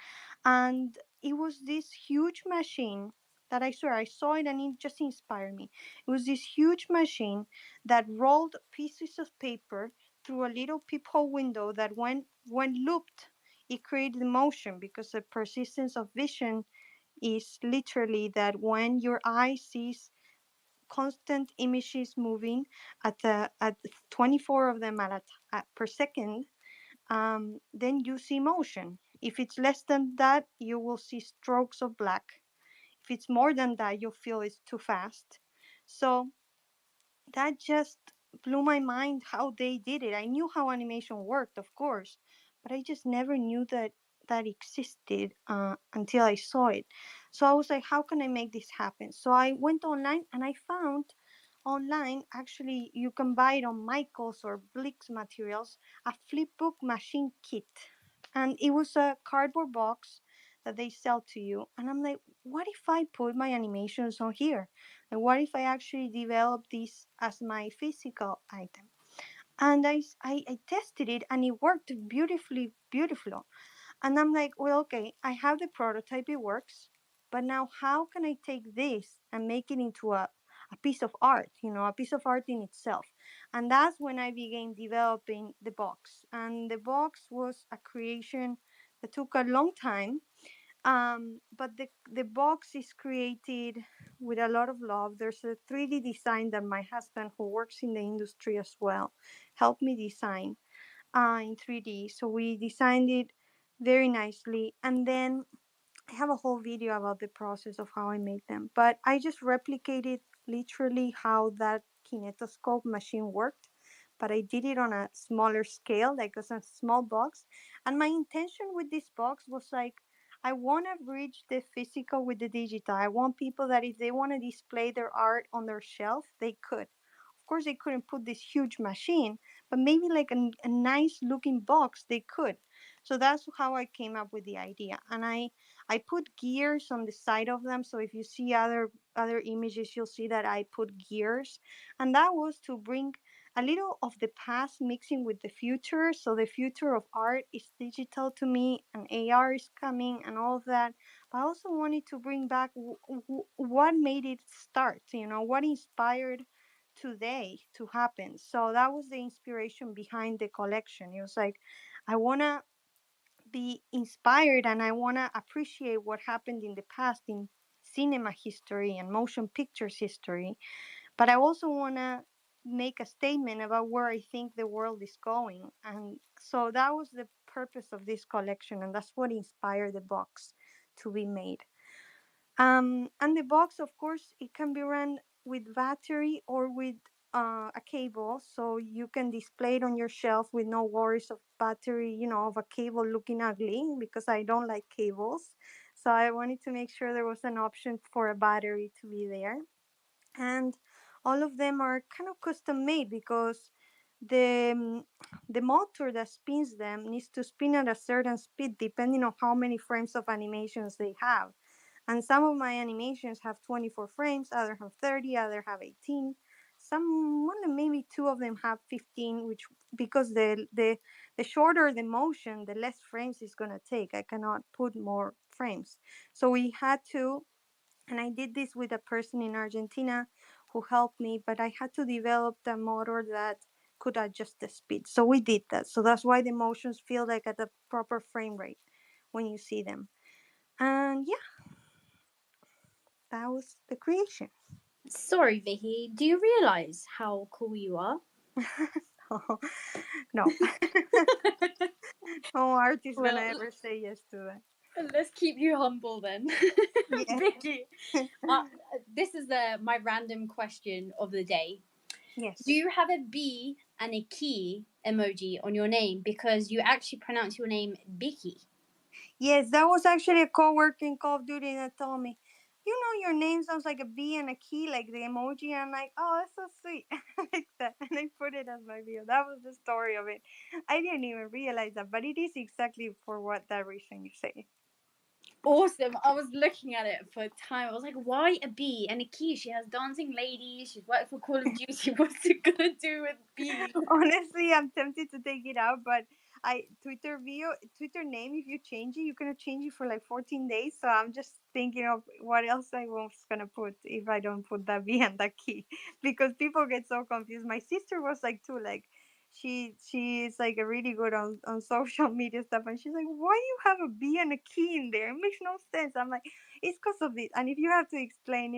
and it was this huge machine that I swear I saw it and it just inspired me. It was this huge machine that rolled pieces of paper through a little peephole window that when looped, it created motion because the persistence of vision is literally that when your eye sees constant images moving at 24 of them per second, then you see motion. If it's less than that, you will see strokes of black. If it's more than that, you'll feel it's too fast. So that just blew my mind how they did it. I knew how animation worked, of course, but I just never knew that that existed until I saw it. So I was like, how can I make this happen? So I went online and I found online, actually, you can buy it on Michaels or Blix materials, a flipbook machine kit. And it was a cardboard box that they sell to you. And I'm like, what if I put my animations on here? And what if I actually develop this as my physical item? And I tested it and it worked beautifully, beautifully. And I'm like, well, okay, I have the prototype, it works. But now how can I take this and make it into a piece of art, a piece of art in itself? And that's when I began developing the box. And the box was a creation that took a long time, but the box is created with a lot of love. There's a 3D design that my husband, who works in the industry as well, helped me design in 3D. So we designed it very nicely. And then I have a whole video about the process of how I made them. But I just replicated literally how that kinetoscope machine worked. But I did it on a smaller scale, like as a small box. And my intention with this box was like, I want to bridge the physical with the digital. I want people that if they want to display their art on their shelf, they could. Of course, they couldn't put this huge machine, but maybe like a nice looking box, they could. So that's how I came up with the idea. And I put gears on the side of them. So if you see other images, you'll see that I put gears. And that was to bring a little of the past mixing with the future. So the future of art is digital to me, and AR is coming and all of that. But I also wanted to bring back what made it start, what inspired today to happen. So that was the inspiration behind the collection. It was like, I want to be inspired and I want to appreciate what happened in the past in cinema history and motion pictures history. But I also want to make a statement about where I think the world is going. And so that was the purpose of this collection. And that's what inspired the box to be made. And the box, of course, it can be run with battery or with a cable, so you can display it on your shelf with no worries of battery, of a cable looking ugly, because I don't like cables. So I wanted to make sure there was an option for a battery to be there. And all of them are kind of custom made because the the motor that spins them needs to spin at a certain speed depending on how many frames of animations they have. And some of my animations have 24 frames, others have 30, others have 18. Some, well, maybe two of them have 15, which because the shorter the motion, the less frames it's gonna take. I cannot put more frames. So we had to, and I did this with a person in Argentina who helped me, but I had to develop the motor that could adjust the speed. So we did that. So that's why the motions feel like at the proper frame rate when you see them. And yeah, that was the creation. Sorry, Vicky. Do you realize how cool you are? No. No artist gonna Well, ever say yes to that. let's keep you humble then, Yeah. Vicky. This is my random question of the day. Do Yes. you have a B and a key emoji on your name because you actually pronounce your name Vicky? Yes, that was actually a coworker in Call of Duty that told me, you know, your name sounds like a B and a key, like the emoji. And I'm like, oh, that's so sweet. I like that. And I put it as my bio. That was the story of it. I didn't even realize that, but it is exactly for what that reason you say. Awesome. I was looking at it for a time. I was like, why a B and a key? She has dancing ladies. She's worked for Call of Duty. What's it gonna do with B? Honestly, I'm tempted to take it out, but Twitter name, if you change it, you're gonna change it for like 14 days. So I'm just thinking of what else I was gonna put if I don't put that B and that key, because people get so confused. My sister was like too, like she is like a really good on social media stuff, and she's like, why you have a B and a key in there? It makes no sense. I'm like, it's because of this, and if you have to explain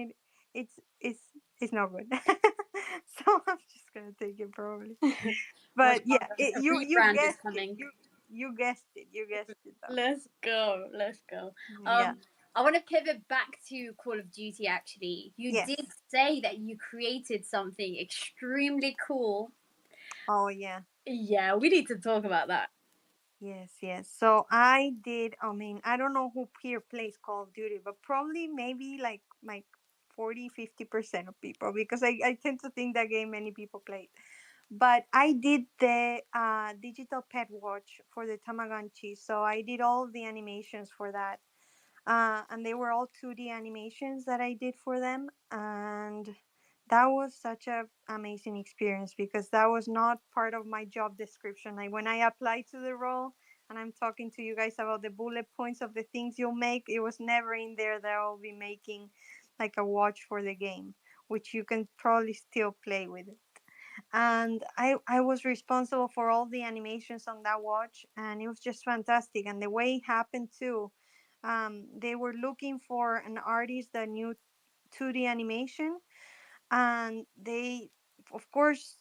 it, it's not good. So I'm just gonna take it probably. Watch But out, yeah, guys. A you rebrand is guessed it. coming. You guessed it. You guessed it though. Let's go. Let's go. Yeah. I want to pivot back to Call of Duty actually. You did Yes. say that you created something extremely cool. Oh yeah. Yeah, we need to talk about that. Yes, yes. So I did. I mean, I don't know who here plays Call of Duty, but probably maybe like 40-50% of people, because I tend to think that game many people play. But I did the digital pet watch for the Tamagotchi. So I did all the animations for that. And they were all 2D animations that I did for them. And that was such a amazing experience, because that was not part of my job description. Like when I applied to the role and I'm talking to you guys about the bullet points of the things you'll make, it was never in there that I'll be making like a watch for the game, which you can probably still play with it. And I was responsible for all the animations on that watch, and it was just fantastic. And the way it happened too, they were looking for an artist that knew 2D animation, and they of course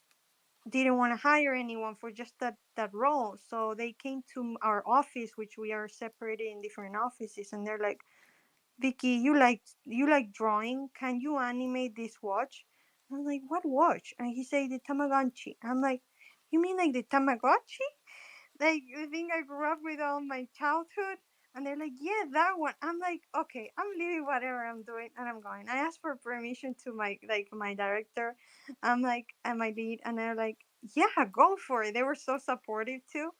didn't want to hire anyone for just that role. So they came to our office, which we are separated in different offices, and they're like, Vicky, you like drawing? Can you animate this watch? I'm like, what watch? And he said the Tamagotchi. I'm like, you mean like the Tamagotchi? Like the thing I grew up with all my childhood? And they're like, yeah, that one. I'm like, okay, I'm leaving whatever I'm doing and I'm going. I asked for permission to my director. I'm like, and my lead, and they're like, yeah, go for it. They were so supportive too.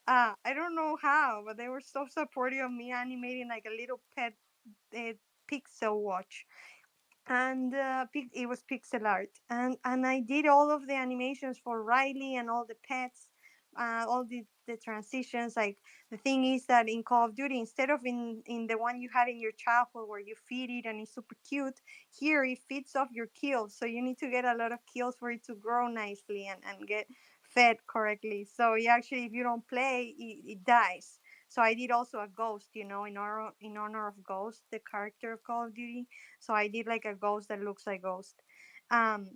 I don't know how, but they were so supportive of me animating like a little pet pixel watch. And it was pixel art, and I did all of the animations for Riley and all the pets, all the transitions. Like the thing is that in Call of Duty, instead of in the one you had in your childhood where you feed it and it's super cute, here it feeds off your kills, so you need to get a lot of kills for it to grow nicely and get fed correctly. So you actually, if you don't play, it dies. So I did also a ghost, in honor of Ghost, the character of Call of Duty. So I did like a ghost that looks like Ghost. Um,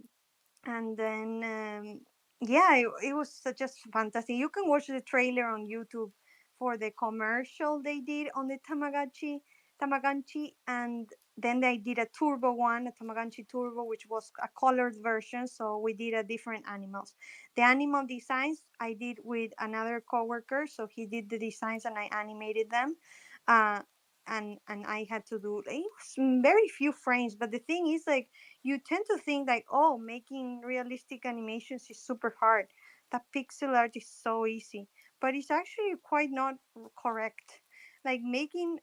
and then yeah, it was just fantastic. You can watch the trailer on YouTube for the commercial they did on the Tamagotchi, and then they did a turbo one, a Tamagotchi turbo, which was a colored version. So we did a different animals. The animal designs I did with another coworker, so he did the designs and I animated them. uh, and I had to do, it was very few frames, but the thing is, like, you tend to think like, oh, making realistic animations is super hard. That pixel art is so easy, but it's actually quite not correct. Like making,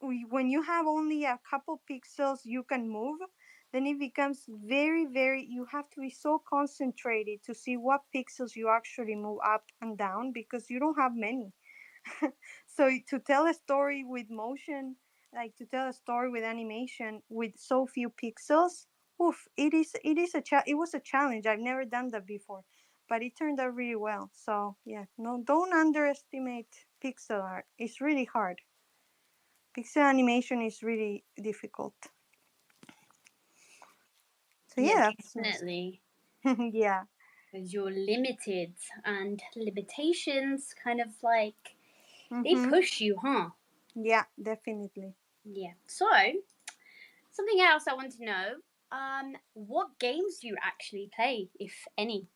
when you have only a couple pixels you can move, then it becomes very, very, you have to be so concentrated to see what pixels you actually move up and down, because you don't have many. So to tell a story with motion, like to tell a story with animation with so few pixels, oof, it was a challenge. I've never done that before. but it turned out really well. So yeah, no, don't underestimate pixel art. It's really hard. Pixel animation is really difficult. So Yeah, yeah, definitely. yeah. Because you're limited, and limitations kind of like they Mm-hmm. push you, huh? Yeah, definitely. Yeah. So, something else I want to know. What games do you actually play, if any?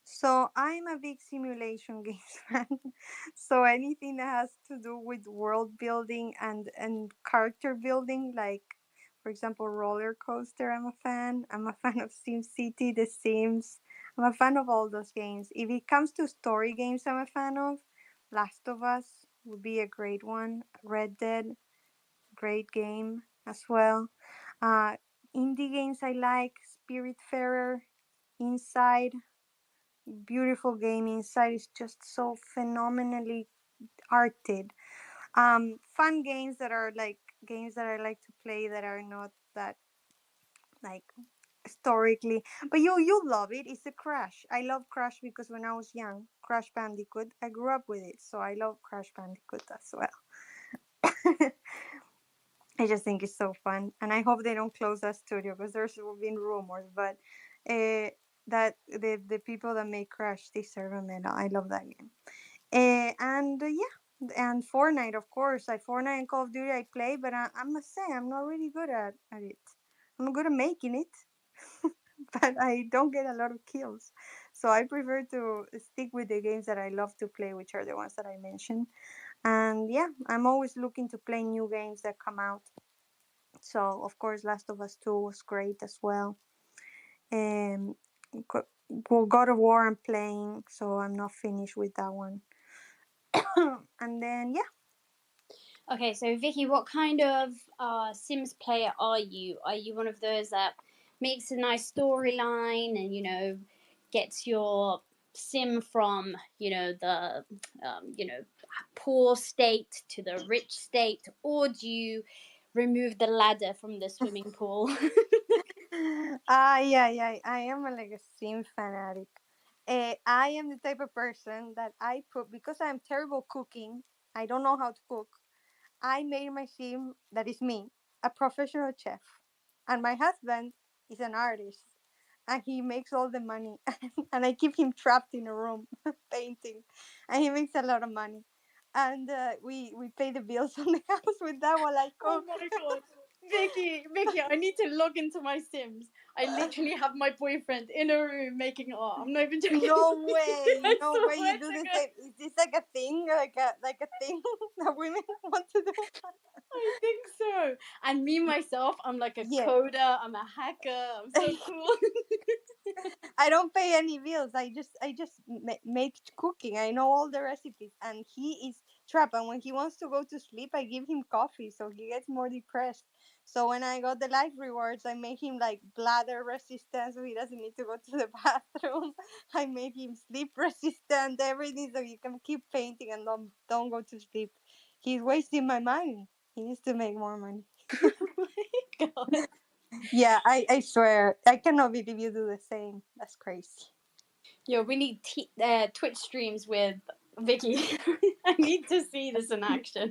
So I'm a big simulation games fan. So anything that has to do with world building and character building, like for example roller coaster, I'm a fan. I'm a fan of SimCity, The Sims. I'm a fan of all those games. If it comes to story games, I'm a fan of Last of Us would be a great one. Red Dead, great game as well. Uh, Indie games I like Spiritfarer, Inside, beautiful game. Inside is just so phenomenally arted. Fun games that are like games that I like to play that are not that like historically, but you love it. It's a Crash. I love Crash because when I was young, Crash Bandicoot, I grew up with it, so I love Crash Bandicoot as well. I just think it's so fun, and I hope they don't close that studio because there's been rumors, but that the people that make Crash deserve a medal. I love that game. And yeah, and Fortnite, of course. I Fortnite and Call of Duty I play, but I must say I'm not really good at it. I'm good at making it, but I don't get a lot of kills. So I prefer to stick with the games that I love to play, which are the ones that I mentioned. And yeah, I'm always looking to play new games that come out. So of course, Last of Us 2 was great as well. Um, God of War I'm playing, so I'm not finished with that one. And then yeah. Okay, so Vicky, what kind of Sims player are you? Are you one of those that makes a nice storyline and gets your sim from the poor state to the rich state, or do you remove the ladder from the swimming pool? Yeah. I am like a sim fanatic. I am the type of person that I put because I'm terrible cooking. I don't know how to cook. I made my sim that is me, a professional chef, and my husband is an artist, and he makes all the money, and I keep him trapped in a room painting, and he makes a lot of money, and we pay the bills on the house with that while I Oh cook. my god. Vicky, I need to log into my Sims. I literally have my boyfriend in a room making art. I'm not even joking. No way, I no way! You swear do to the God. same. Is this like a thing, like a thing that women want to do? I think so. And me myself, I'm like a Yeah. coder. I'm a hacker. I'm so cool. I don't pay any bills. I just make cooking. I know all the recipes, and he is trapped. And when he wants to go to sleep, I give him coffee, so he gets more depressed. So when I got the life rewards, I make him like bladder resistant, so he doesn't need to go to the bathroom. I make him sleep resistant, everything, so he can keep painting and don't go to sleep. He's wasting my money. He needs to make more money. Oh my god. Yeah, I swear. I cannot believe you do the same. That's crazy. Yo, we need Twitch streams with Vicky. I need to see this in action.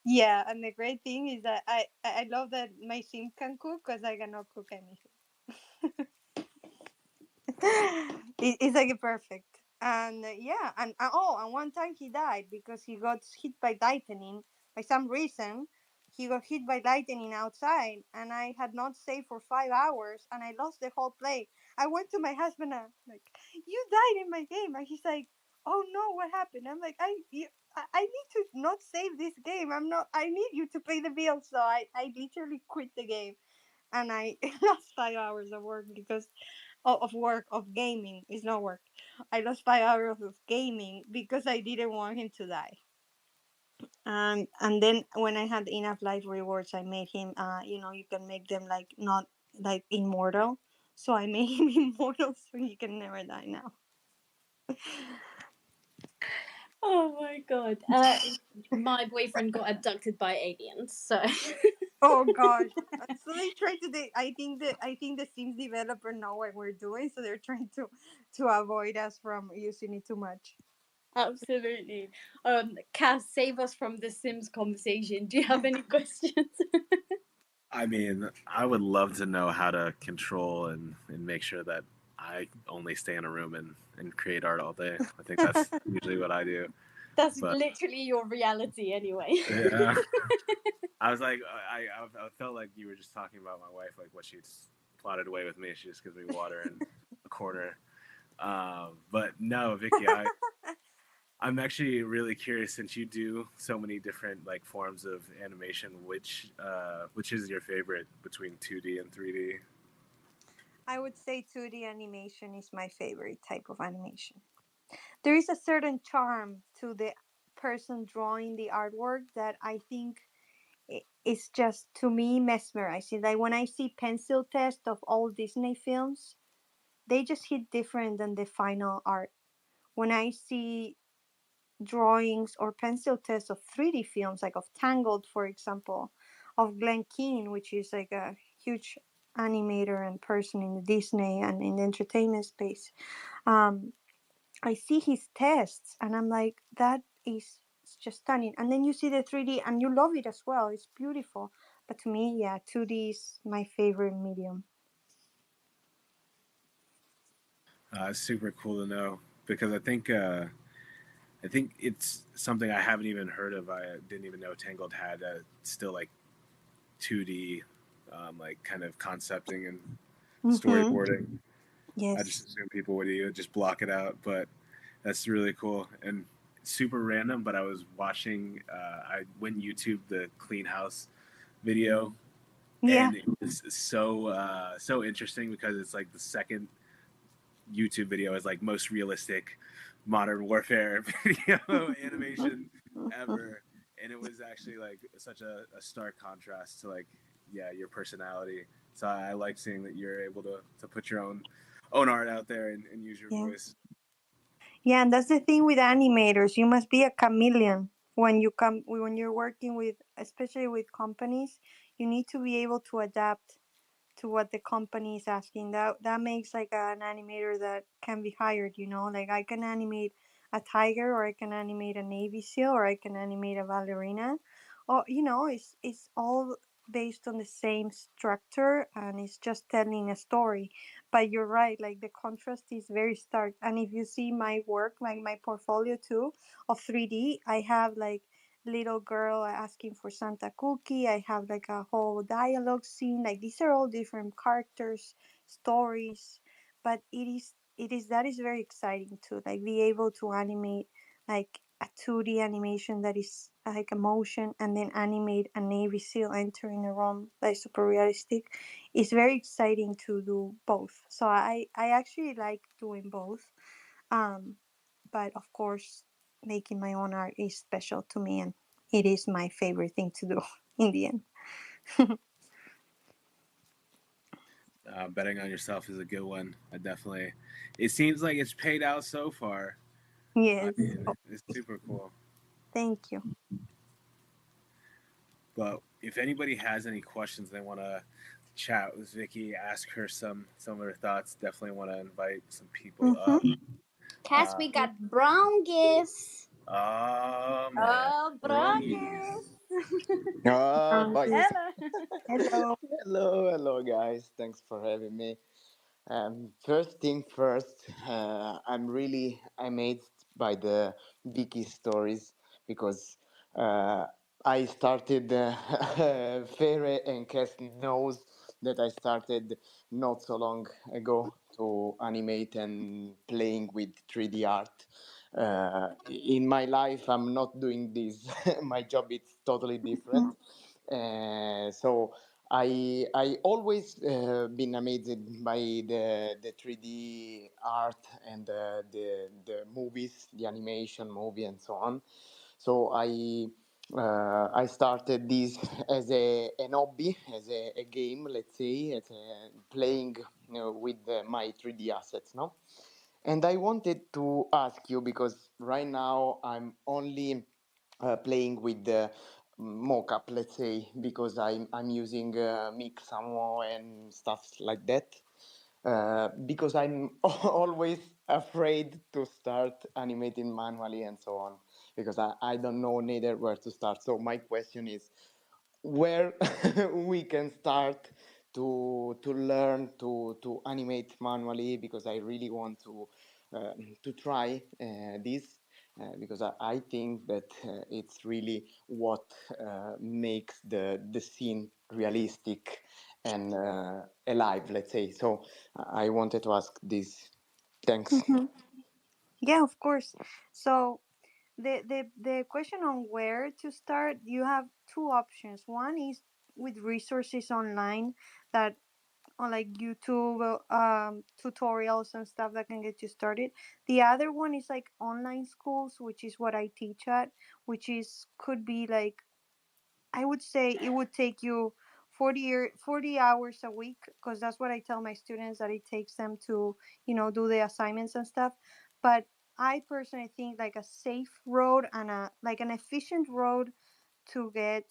Yeah, and the great thing is that I love that my sim can cook because I cannot cook anything. It's like perfect. And yeah, and oh, and one time he died because he got hit by lightning. By some reason, he got hit by lightning outside, and I had not saved for 5 hours, and I lost the whole play. I went to my husband and like, "You died in my game," and he's like, "Oh no, what happened?" I'm like, I need to not save this game. I'm not. I need you to pay the bill." So I literally quit the game, and I lost 5 hours of work because of work of gaming. It's not work. I lost 5 hours of gaming because I didn't want him to die. And then when I had enough life rewards, I made him. You can make them like not like immortal. So I made him immortal, so he can never die now. Oh my god. My boyfriend got abducted by aliens, so Oh gosh. So they try to. I think the Sims developer know what we're doing, so they're trying to avoid us from using it too much. Absolutely. Cass, save us from the Sims conversation. Do you have any questions? I mean, I would love to know how to control and make sure that I only stay in a room and create art all day. I think that's usually what I do. That's But literally your reality anyway. yeah, I was like, I felt like you were just talking about my wife, like what she's plotted away with me. She just gives me water and a quarter. But no, Vicky, I'm actually really curious since you do so many different like forms of animation. Which is your favorite between 2D and 3D? I would say 2D animation is my favorite type of animation. There is a certain charm to the person drawing the artwork that I think is just to me mesmerizing. Like when I see pencil test of all Disney films, they just hit different than the final art. When I see drawings or pencil tests of 3D films, like of Tangled, for example, of Glenn Keane, which is like a huge animator and person in the Disney and in the entertainment space. Um, I see his tests and I'm like, that is it's just stunning. And then you see the 3D and you love it as well. It's beautiful. But to me, yeah, 2D is my favorite medium. It's super cool to know because I think it's something I haven't even heard of. I didn't even know Tangled had still like 2D, like kind of concepting and Mm-hmm. storyboarding. I Yes. just assume people would just block it out, but that's really cool and super random. But I was watching, I went YouTube the Clean House video, Yeah. and it was so interesting because it's like the second YouTube video is like most realistic modern warfare video animation ever, and it was actually like such a stark contrast to like yeah your personality. So I like seeing that you're able to put your own art out there and use your Yeah. voice. Yeah, and that's the thing with animators. You must be a chameleon when you're working with, especially with companies. You need to be able to adapt to what the company is asking. That makes like an animator that can be hired. Like I can animate a tiger, or I can animate a Navy SEAL, or I can animate a ballerina. Or it's all based on the same structure, and it's just telling a story. But you're right, like the contrast is very stark. And if you see my work, like my portfolio too of 3D, I have like little girl asking for Santa cookie. I have like a whole dialogue scene. Like these are all different characters, stories, but it is that is very exciting too. Like be able to animate like a 2D animation that is like emotion, and then animate a Navy SEAL entering a room that is super realistic. It's very exciting to do both. So I actually like doing both. Um, but of course, making my own art is special to me, and it is my favorite thing to do in the end. Betting on yourself is a good one. I definitely. It seems like it's paid out so far. I Yes. mean, it's super cool. Thank you. But if anybody has any questions they want to chat with Vicky, ask her some of her thoughts. Definitely want to invite some people up. Mm-hmm. Cass, Uh, we got brown gifts. oh man, Oh, brown bronies. gifts. Bye. Hello. Hello. Hello, guys. Thanks for having me. First thing first, I'm really amazed by the Vicky stories because uh, I started, Fere and Cass knows that I started not so long ago to animate and playing with 3D art. In my life, I'm not doing this. My job is totally different. So I always been amazed by the 3D art and the movies, the animation movie and so on. So I started this as an hobby, as a game, let's say, as playing with my 3D assets, no. And I wanted to ask you because right now I'm only playing with mock-up, let's say, because I'm using Mixamo and stuff like that. Because I'm always afraid to start animating manually and so on, because I don't know neither where to start. So my question is, where we can start to learn to animate manually, because I really want to try this, because I think that it's really what makes the scene realistic and alive, let's say. So I wanted to ask this. Thanks. Hmm. Yeah, of course. So the question on where to start, you have two options. One is with resources online that on like YouTube tutorials and stuff that can get you started. The other one is like online schools, which is what I teach at, which is could be like, I would say it would take you 40 hours a week, because that's what I tell my students that it takes them to, do the assignments and stuff. But I personally think like a safe road and a like an efficient road to get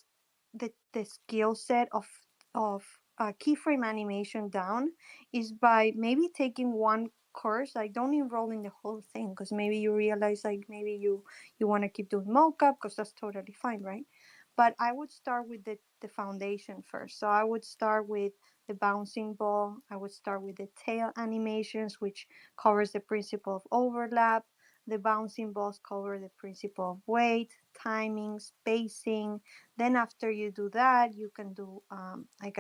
the skill set of keyframe animation down is by maybe taking one course. Like, don't enroll in the whole thing, because maybe you realize like maybe you want to keep doing mocap, because that's totally fine, right? But I would start with the foundation first. So I would start with the bouncing ball. I would start with the tail animations, which covers the principle of overlap. The bouncing balls cover the principle of weight, timing, spacing. Then after you do that, you can do like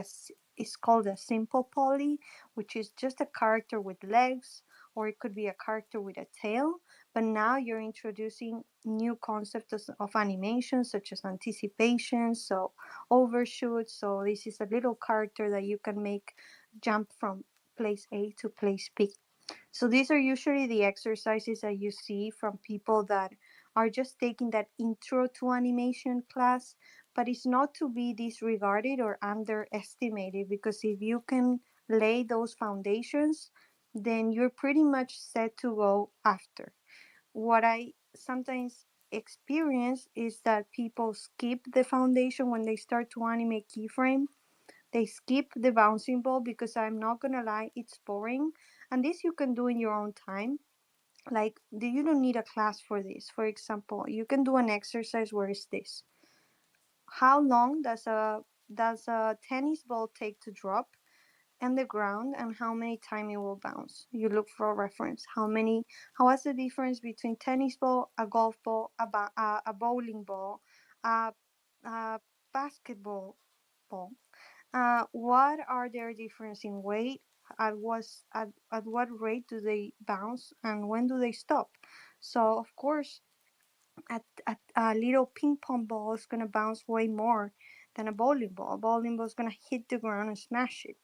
it's called a simple poly, which is just a character with legs, or it could be a character with a tail. But now you're introducing new concepts of animation, such as anticipation, so overshoot. So this is a little character that you can make jump from place A to place B. So these are usually the exercises that you see from people that are just taking that intro to animation class, but it's not to be disregarded or underestimated, because if you can lay those foundations, then you're pretty much set to go after. What I sometimes experience is that people skip the foundation when they start to animate keyframe. They skip the bouncing ball because, I'm not gonna lie, it's boring. And this you can do in your own time. Like, you don't need a class for this. For example, you can do an exercise where it's this. How long does a tennis ball take to drop on the ground, and how many time it will bounce? You look for a reference. What's the difference between tennis ball, a golf ball, a bowling ball, a, a basketball ball? What are their difference in weight? At what rate do they bounce, and when do they stop? So of course, at a little ping pong ball is gonna bounce way more than a bowling ball. A bowling ball is gonna hit the ground and smash it.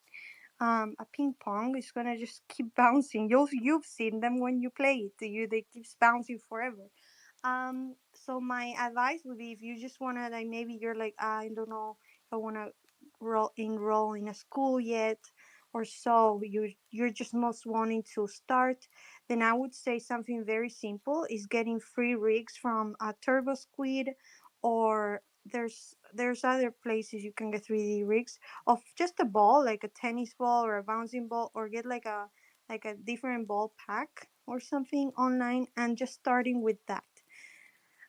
A ping pong is gonna just keep bouncing. You've seen them when you play it. They keep bouncing forever. So my advice would be, if you just wanna, like, maybe you're like, I don't know if I wanna enroll in a school yet, or so you're just most wanting to start, then I would say something very simple is getting free rigs from a Turbo Squid, or there's other places you can get 3D rigs of just a ball, like a tennis ball or a bouncing ball, or get like a different ball pack or something online, and just starting with that,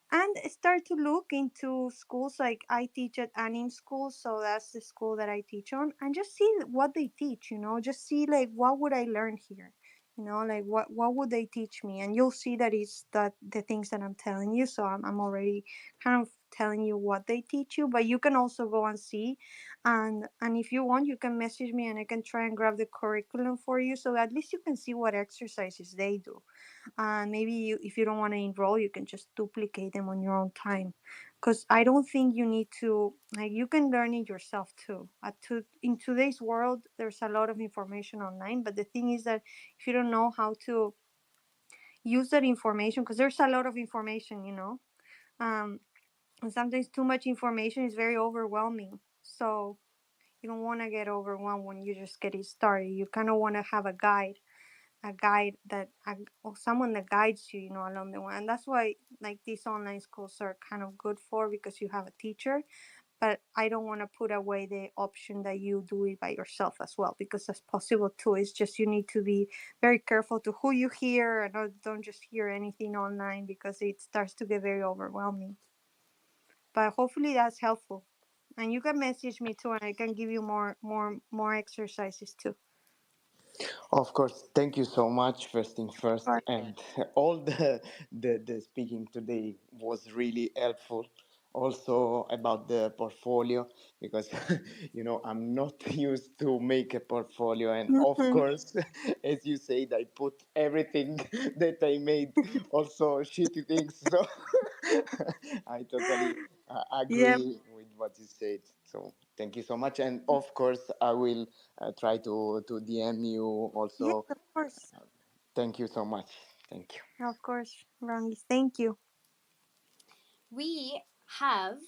and start to look into schools. Like, I teach at Anim School, so that's the school that I teach on, and just see what they teach. Just see like, what would I learn here. Like, what would they teach me, and you'll see that it's that the things that I'm telling you. So I'm already kind of telling you what they teach you, but you can also go and see, and if you want, you can message me, and I can try and grab the curriculum for you, so at least you can see what exercises they do. And maybe if you don't want to enroll, you can just duplicate them on your own time, because I don't think you need to, like, you can learn it yourself too. In today's world, there's a lot of information online, but the thing is that if you don't know how to use that information, because there's a lot of information, um, and sometimes too much information is very overwhelming. So you don't want to get overwhelmed when you just get it started. You kind of want to have a guide a guide or someone that guides you, along the way. And that's why like these online schools are kind of good for, because you have a teacher. But I don't want to put away the option that you do it by yourself as well, because that's possible too. It's just you need to be very careful to who you hear, and don't just hear anything online, because it starts to get very overwhelming. But hopefully that's helpful. And you can message me too, and I can give you more exercises too. Of course, thank you so much. First thing first, Or- and all the speaking today was really helpful. Also about the portfolio, because I'm not used to make a portfolio, and of Mhm. course, as you said, I put everything that I made, also shitty things. So I totally Yep. agree with what you said. So thank you so much, and of course, I will try to DM you Yes, also. of course. Thank you so much. Thank you. Of course, Rangis. Thank you. We have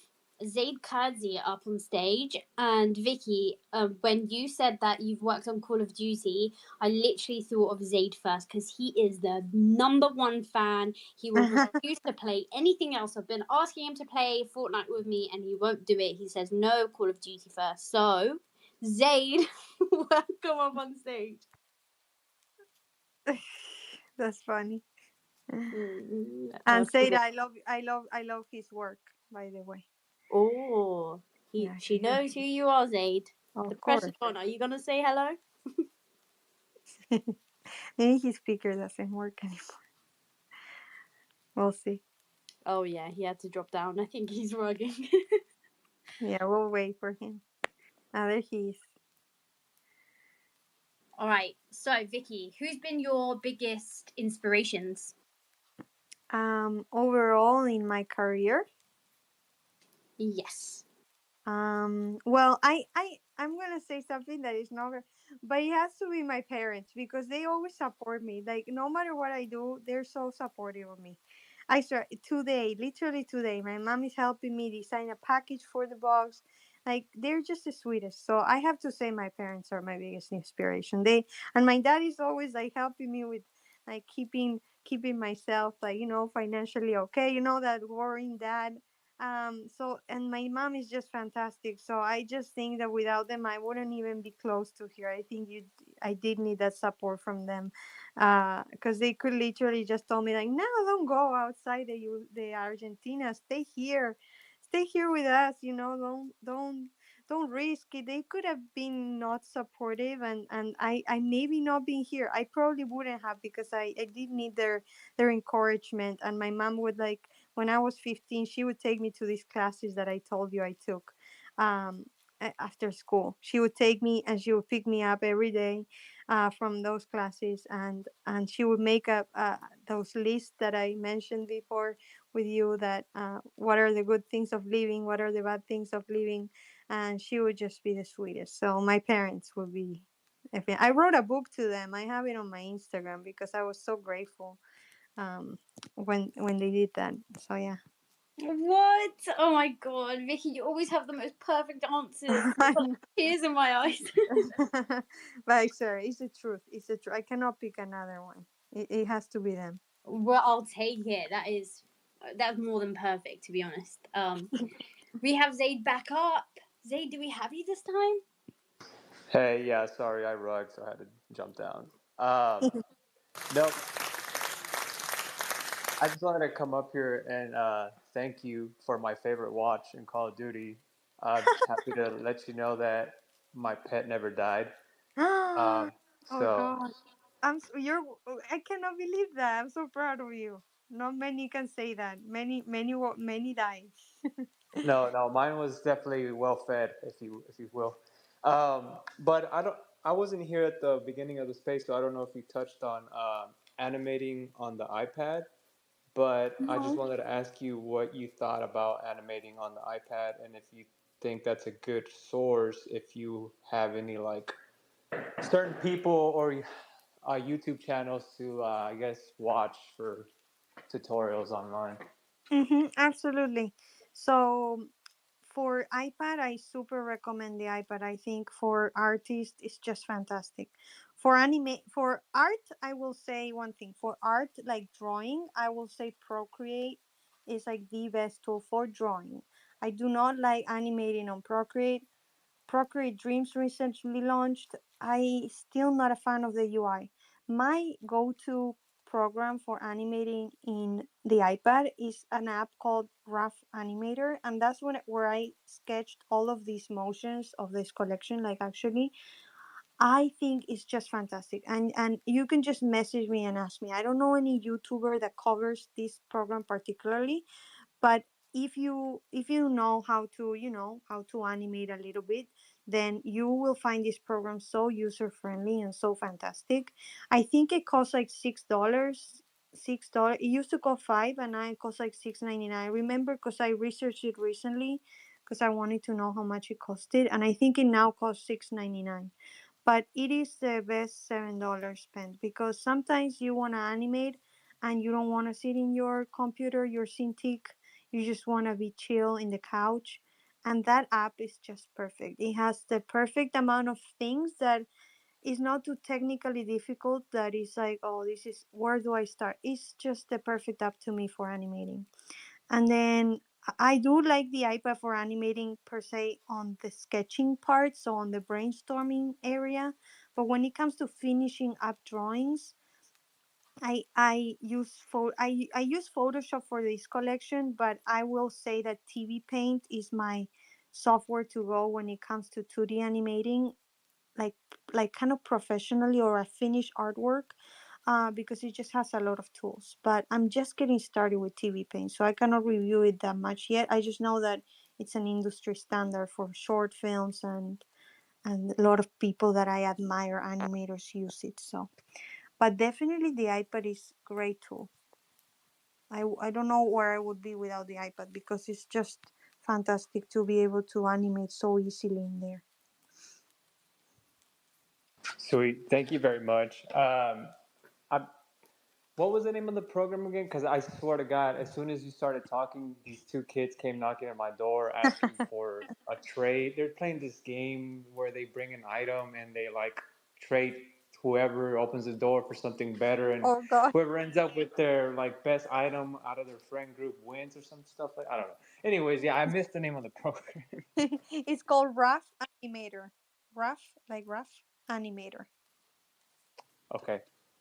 Zaid Kazi up on stage, and Vicky. When you said that you've worked on Call of Duty, I literally thought of Zaid first because he is the number one fan. He will refuse to play anything else. I've been asking him to play Fortnite with me, and he won't do it. He says no, Call of Duty first. So, Zaid, welcome up on stage. That's funny. Uh, And say that I love his work, by the way. oh, Yeah, she knows who you are, Zaid. The of pressure's course. on. Are you gonna say hello? Maybe his speaker doesn't work anymore. We'll see. Oh yeah, he had to drop down. I think he's rugging. Yeah, we'll wait for him. Ah, there he is. All right. So, Vicky, who's been your biggest inspirations? Overall in my career, Yes. well, I'm gonna say something that is not, but it has to be my parents, because they always support me. Like no matter what I do, they're so supportive of me. I start today, literally today. My mom is helping me design a package for the box. Like they're just the sweetest. So I have to say my parents are my biggest inspiration. And my dad is always like helping me with like keeping myself like financially okay. That worrying dad. So and my mom is just fantastic. So I just think that without them I wouldn't even be close to here. I did need that support from them. Because they could literally just tell me like, no, don't go outside the Argentina, stay here with us, don't risk it. They could have been not supportive, and I maybe not being here. I probably wouldn't have, because I did need their encouragement. And my mom would like, when I was 15, she would take me to these classes that I told you I took. After school, she would take me and she would pick me up every day from those classes, and she would make up those lists that I mentioned before with you, that what are the good things of living, what are the bad things of living. And she would just be the sweetest. So my parents would be, I wrote a book to them. I have it on my Instagram, because I was so grateful when they did that. So yeah. What? Oh my god, Vicky, you always have the most perfect answers. I've got tears in my eyes. But sorry, it's the truth. It's the truth. I cannot pick another one. It has to be them. Well, I'll take it. That's more than perfect, to be honest. We have Zaid back up. Zaid, do we have you this time? Hey, yeah, sorry, I rugged, so I had to jump down. Um, no, I just wanted to come up here and thank you for my favorite watch in Call of Duty. I'm happy to let you know that my pet never died. Um, Oh so God, I cannot believe that. I'm so proud of you. Not many can say that. Many die. no, no, mine was definitely well fed, if you will. But I wasn't here at the beginning of the space, so I don't know if you touched on animating on the iPad. But I just No. wanted to ask you what you thought about animating on the iPad, and if you think that's a good source, if you have any like certain people or YouTube channels to I guess watch for tutorials online. Absolutely. So for iPad, I super recommend the iPad. I think for artists, it's just fantastic. For art, I will say one thing. For art, like drawing, I will say Procreate is like the best tool for drawing. I do not like animating on Procreate. Procreate Dreams recently launched. I still not a fan of the UI. My go-to program for animating in the iPad is an app called Rough Animator, and that's where I sketched all of these motions of this collection. Like actually, I think it's just fantastic. And you can just message me and ask me. I don't know any YouTuber that covers this program particularly, but if you know how to how to animate a little bit, then you will find this program so user friendly and so fantastic. I think it costs like $6. $6. It used to cost five, and now it costs like $6.99. Remember, because I researched it recently, because I wanted to know how much it costed, and I think it now costs $6.99. But it is the best $7 spent, because sometimes you want to animate and you don't want to sit in your computer, your Cintiq. You just want to be chill in the couch. And that app is just perfect. It has the perfect amount of things that is not too technically difficult. That is like, oh, this is where do I start? It's just the perfect app to me for animating. And then I do like the iPad for animating per se on the sketching part, so on the brainstorming area. But when it comes to finishing up drawings, I use Photoshop for this collection, but I will say that TV Paint is my software to go when it comes to 2D animating, like kind of professionally or a finished artwork, because it just has a lot of tools. But I'm just getting started with TV Paint, so I cannot review it that much yet. I just know that it's an industry standard for short films, and a lot of people that I admire, animators, use it. So, but definitely the iPad is great tool. I don't know where I would be without the iPad, because it's just fantastic to be able to animate so easily in there. Sweet. Thank you very much. I, what was the name of the program again? Because I swear to God, as soon as you started talking, these two kids came knocking at my door asking for a trade. They're playing this game where they bring an item and they like trade whoever opens the door for something better, and Oh God. whoever ends up with their like best item out of their friend group wins or some stuff like I don't know. Anyways, yeah, I missed the name of the program. It's called Rough Animator. Rough, like rough animator. Okay.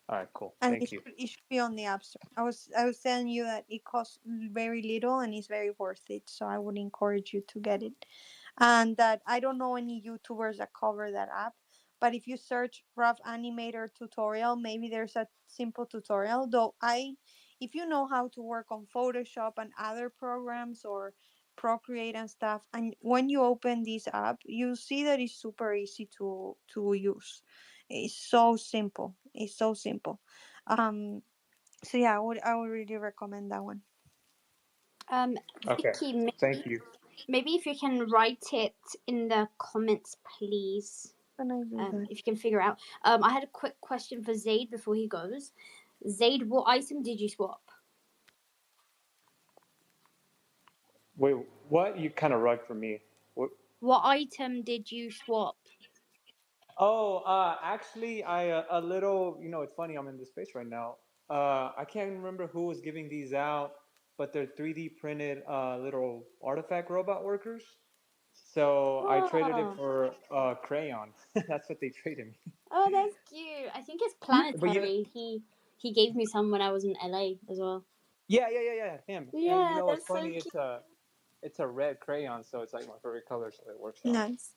All right. Cool. And Thank you. it should be on the App Store. I was telling you that it costs very little and it's very worth it. So I would encourage you to get it. And that I don't know any YouTubers that cover that app. But if you search rough animator tutorial, maybe there's a simple tutorial. Though if you know how to work on Photoshop and other programs or Procreate and stuff, and when you open this app, you see that it's super easy to use. It's so simple. It's so simple. Um. So yeah, I would really recommend that one. Okay. Vicky, Thank you. maybe if you can write it in the comments, please. Can I do that? If you can figure out. I had a quick question for Zaid before he goes. Zaid, what item did you swap? Wait, what? You kind of rugged for me. What? What item did you swap? Oh, actually, I a little. You know, it's funny. I'm in this space right now. I can't remember who was giving these out, but they're 3D printed little artifact robot workers. So I traded it Oh, for crayon. That's what they traded me. oh, that's cute. I think it's But you know, planetary. He gave me some when I was in LA as well. yeah, him. And you Yeah, know what's that's so funny? cute. It's a red crayon, so it's like my favorite color, so it works out. Nice.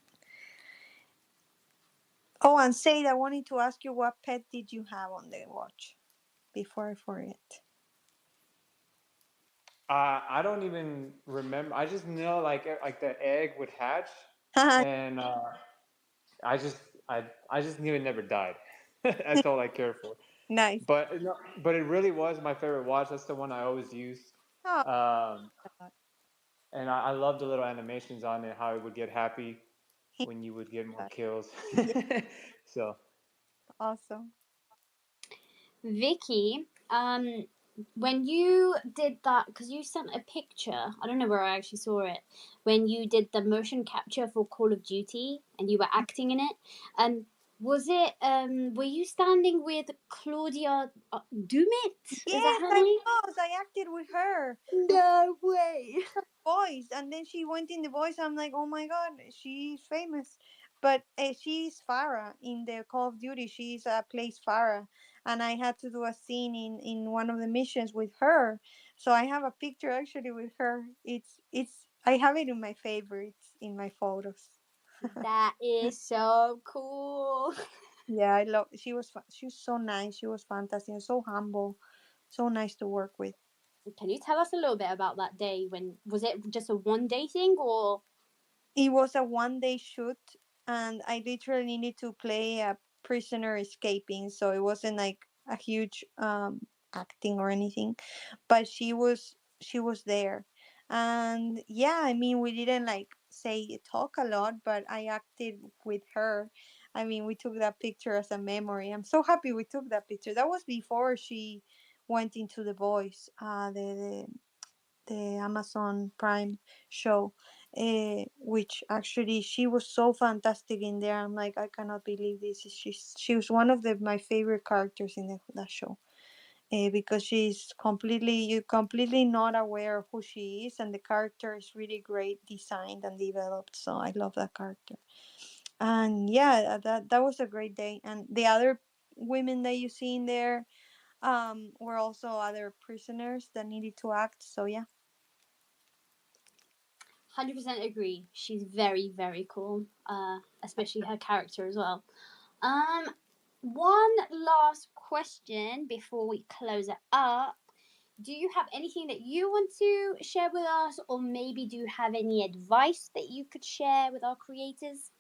Oh, and Said, I wanted to ask you, what pet did you have on the watch before I forget? I don't even remember. I just know like the egg would hatch, and I just I just knew it never died. That's all I care for. Nice. But no, but it really was my favorite watch. That's the one I always used. Oh, Um, and I love the little animations on it. How it would get happy when you would get more kills. yeah, So awesome. Vicky, when you did that, because you sent a picture, I don't know where I actually saw it, when you did the motion capture for Call of Duty and you were acting in it, Was it? Were you standing with Claudia Dumit? Is that Yes, her I name? was. I acted with her. It was No way. Voice, and then she went in the Voice. I'm like, oh my god, she's famous. But she's Farah in the Call of Duty. She's plays Farah, and I had to do a scene in one of the missions with her. So I have a picture actually with her. It's I have it in my favorites in my photos. That is so cool. Yeah, I love. She was so nice. She was fantastic and so humble, so nice to work with. Can you tell us a little bit about that day? When was it? Just a 1 day thing, or It was a 1 day shoot, and I literally needed to play a prisoner escaping, so it wasn't like a huge acting or anything. But she was there, and yeah, I mean, we didn't like say talk a lot, but I acted with her. I mean, we took that picture as a memory. I'm so happy we took that picture. That was before she went into The Voice, the Amazon Prime show, which actually she was so fantastic in there. I'm like, I cannot believe this. She was one of my favorite characters in that show. Because she's you're completely not aware of who she is, and the character is really great designed and developed. So I love that character. And yeah, that was a great day. And the other women that you see in there were also other prisoners that needed to act. So yeah. 100% agree. She's very, very cool. Especially her character as well. Um, One last question before we close it up. Do you have anything that you want to share with us, or maybe do you have any advice that you could share with our creators?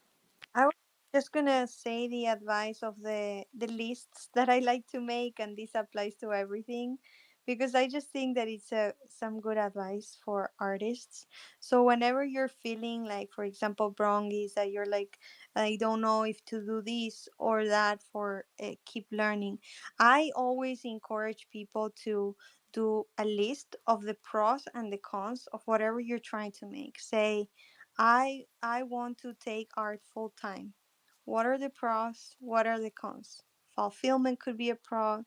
I was just gonna say the advice of the lists that I like to make, and this applies to everything, because I just think that it's some good advice for artists. So whenever you're feeling like, for example, brongies, that you're like, I don't know if to do this or that for keep learning, I always encourage people to do a list of the pros and the cons of whatever you're trying to make. Say, I want to take art full time. What are the pros? What are the cons? Fulfillment could be a pro.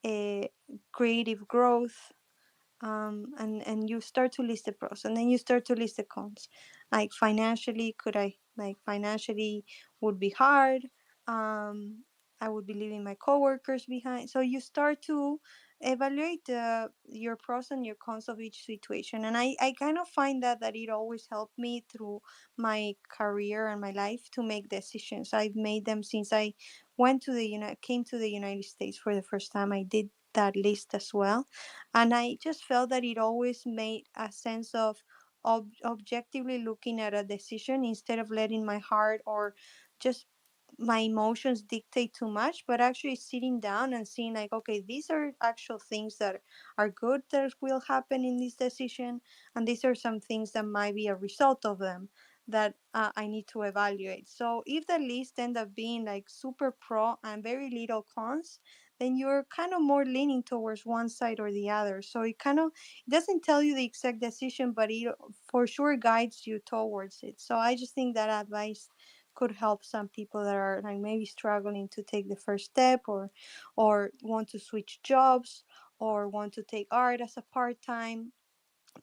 A creative growth, and you start to list the pros, and then you start to list the cons. Like financially, could I like financially would be hard. I would be leaving my coworkers behind. So you start to evaluate your pros and your cons of each situation. And I kind of find that it always helped me through my career and my life to make decisions. I've made them since I came to the United States for the first time. I did that list as well, and I just felt that it always made a sense of objectively looking at a decision instead of letting my heart or just my emotions dictate too much, but actually sitting down and seeing like, okay, these are actual things that are good that will happen in this decision, and these are some things that might be a result of them that I need to evaluate. So if the list end up being like super pro and very little cons, then you're kind of more leaning towards one side or the other. So it doesn't tell you the exact decision, but it for sure guides you towards it. So I just think that advice could help some people that are like maybe struggling to take the first step, or want to switch jobs, or want to take art as a part-time,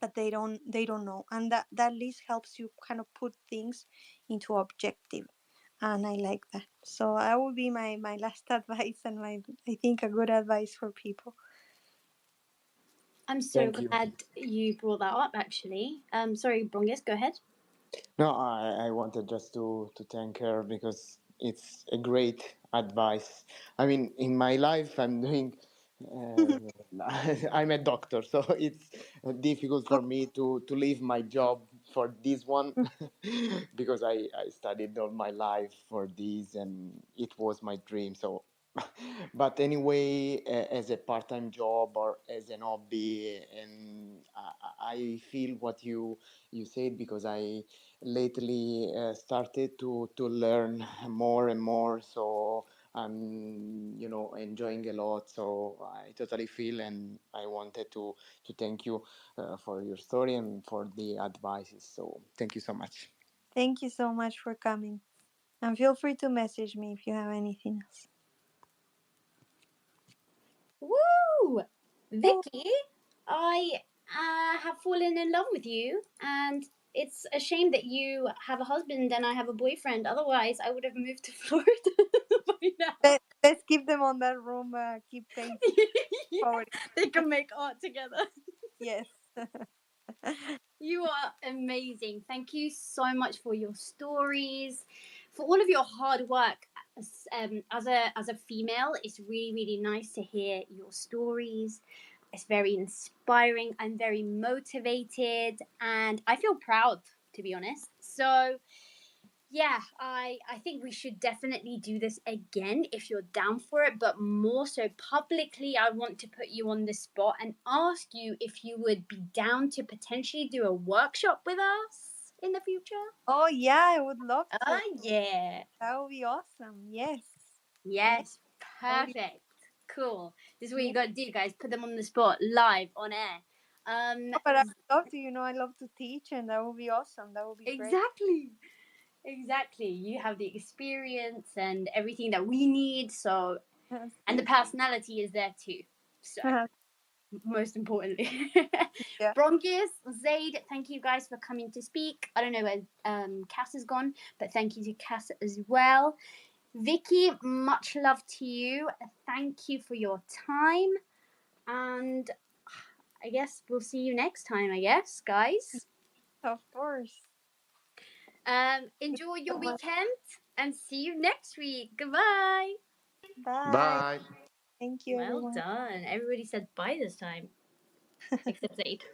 but they don't know. And that list helps you kind of put things into objective, and I like that. So that would be my last advice, and my I think a good advice for people. I'm so Thank you. glad you brought that up. Actually, sorry, Brongis, go ahead. No, I wanted just to thank her because it's a great advice. I mean, in my life, I'm doing. I'm a doctor, so it's difficult for me to leave my job for this one because I studied all my life for this and it was my dream. So, but anyway, as a part-time job or as an hobby, and I feel what you said because I lately started to learn more and more. So I'm enjoying a lot. So I totally feel, and I wanted to thank you for your story and for the advices. So thank you so much. Thank you so much for coming. And feel free to message me if you have anything else. Woo! Vicki, I have fallen in love with you, and it's a shame that you have a husband and I have a boyfriend. Otherwise, I would have moved to Florida by now. Let's keep them on that room. Keep painting. Yeah, they can make art together. Yes. You are amazing. Thank you so much for your stories, for all of your hard work. As a female, it's really nice to hear your stories. It's very inspiring. I'm very motivated, and I feel proud, to be honest. So yeah, I think we should definitely do this again if you're down for it, but more so publicly, I want to put you on the spot and ask you if you would be down to potentially do a workshop with us in the future. Oh yeah, I would love to. Oh, yeah. That would be awesome. Yes. Yes, That would be, perfect. Cool. This is what yeah. you got to do, guys. Put them on the spot live on air. But I love to, I love to teach, and that would be awesome. That would be great. Exactly. You have the experience and everything that we need. So, Yes. and the personality is there too. So, most importantly. Yeah. Bronchius, Zaid, thank you guys for coming to speak. I don't know where Cass has gone, but thank you to Cass as well. Vicki, much love to you. Thank you for your time. And I guess we'll see you next time, guys. Of course. Enjoy your weekend and see you next week. Goodbye. Bye. Bye. Thank you, Well everyone. done. Everybody said bye this time, except Zaid.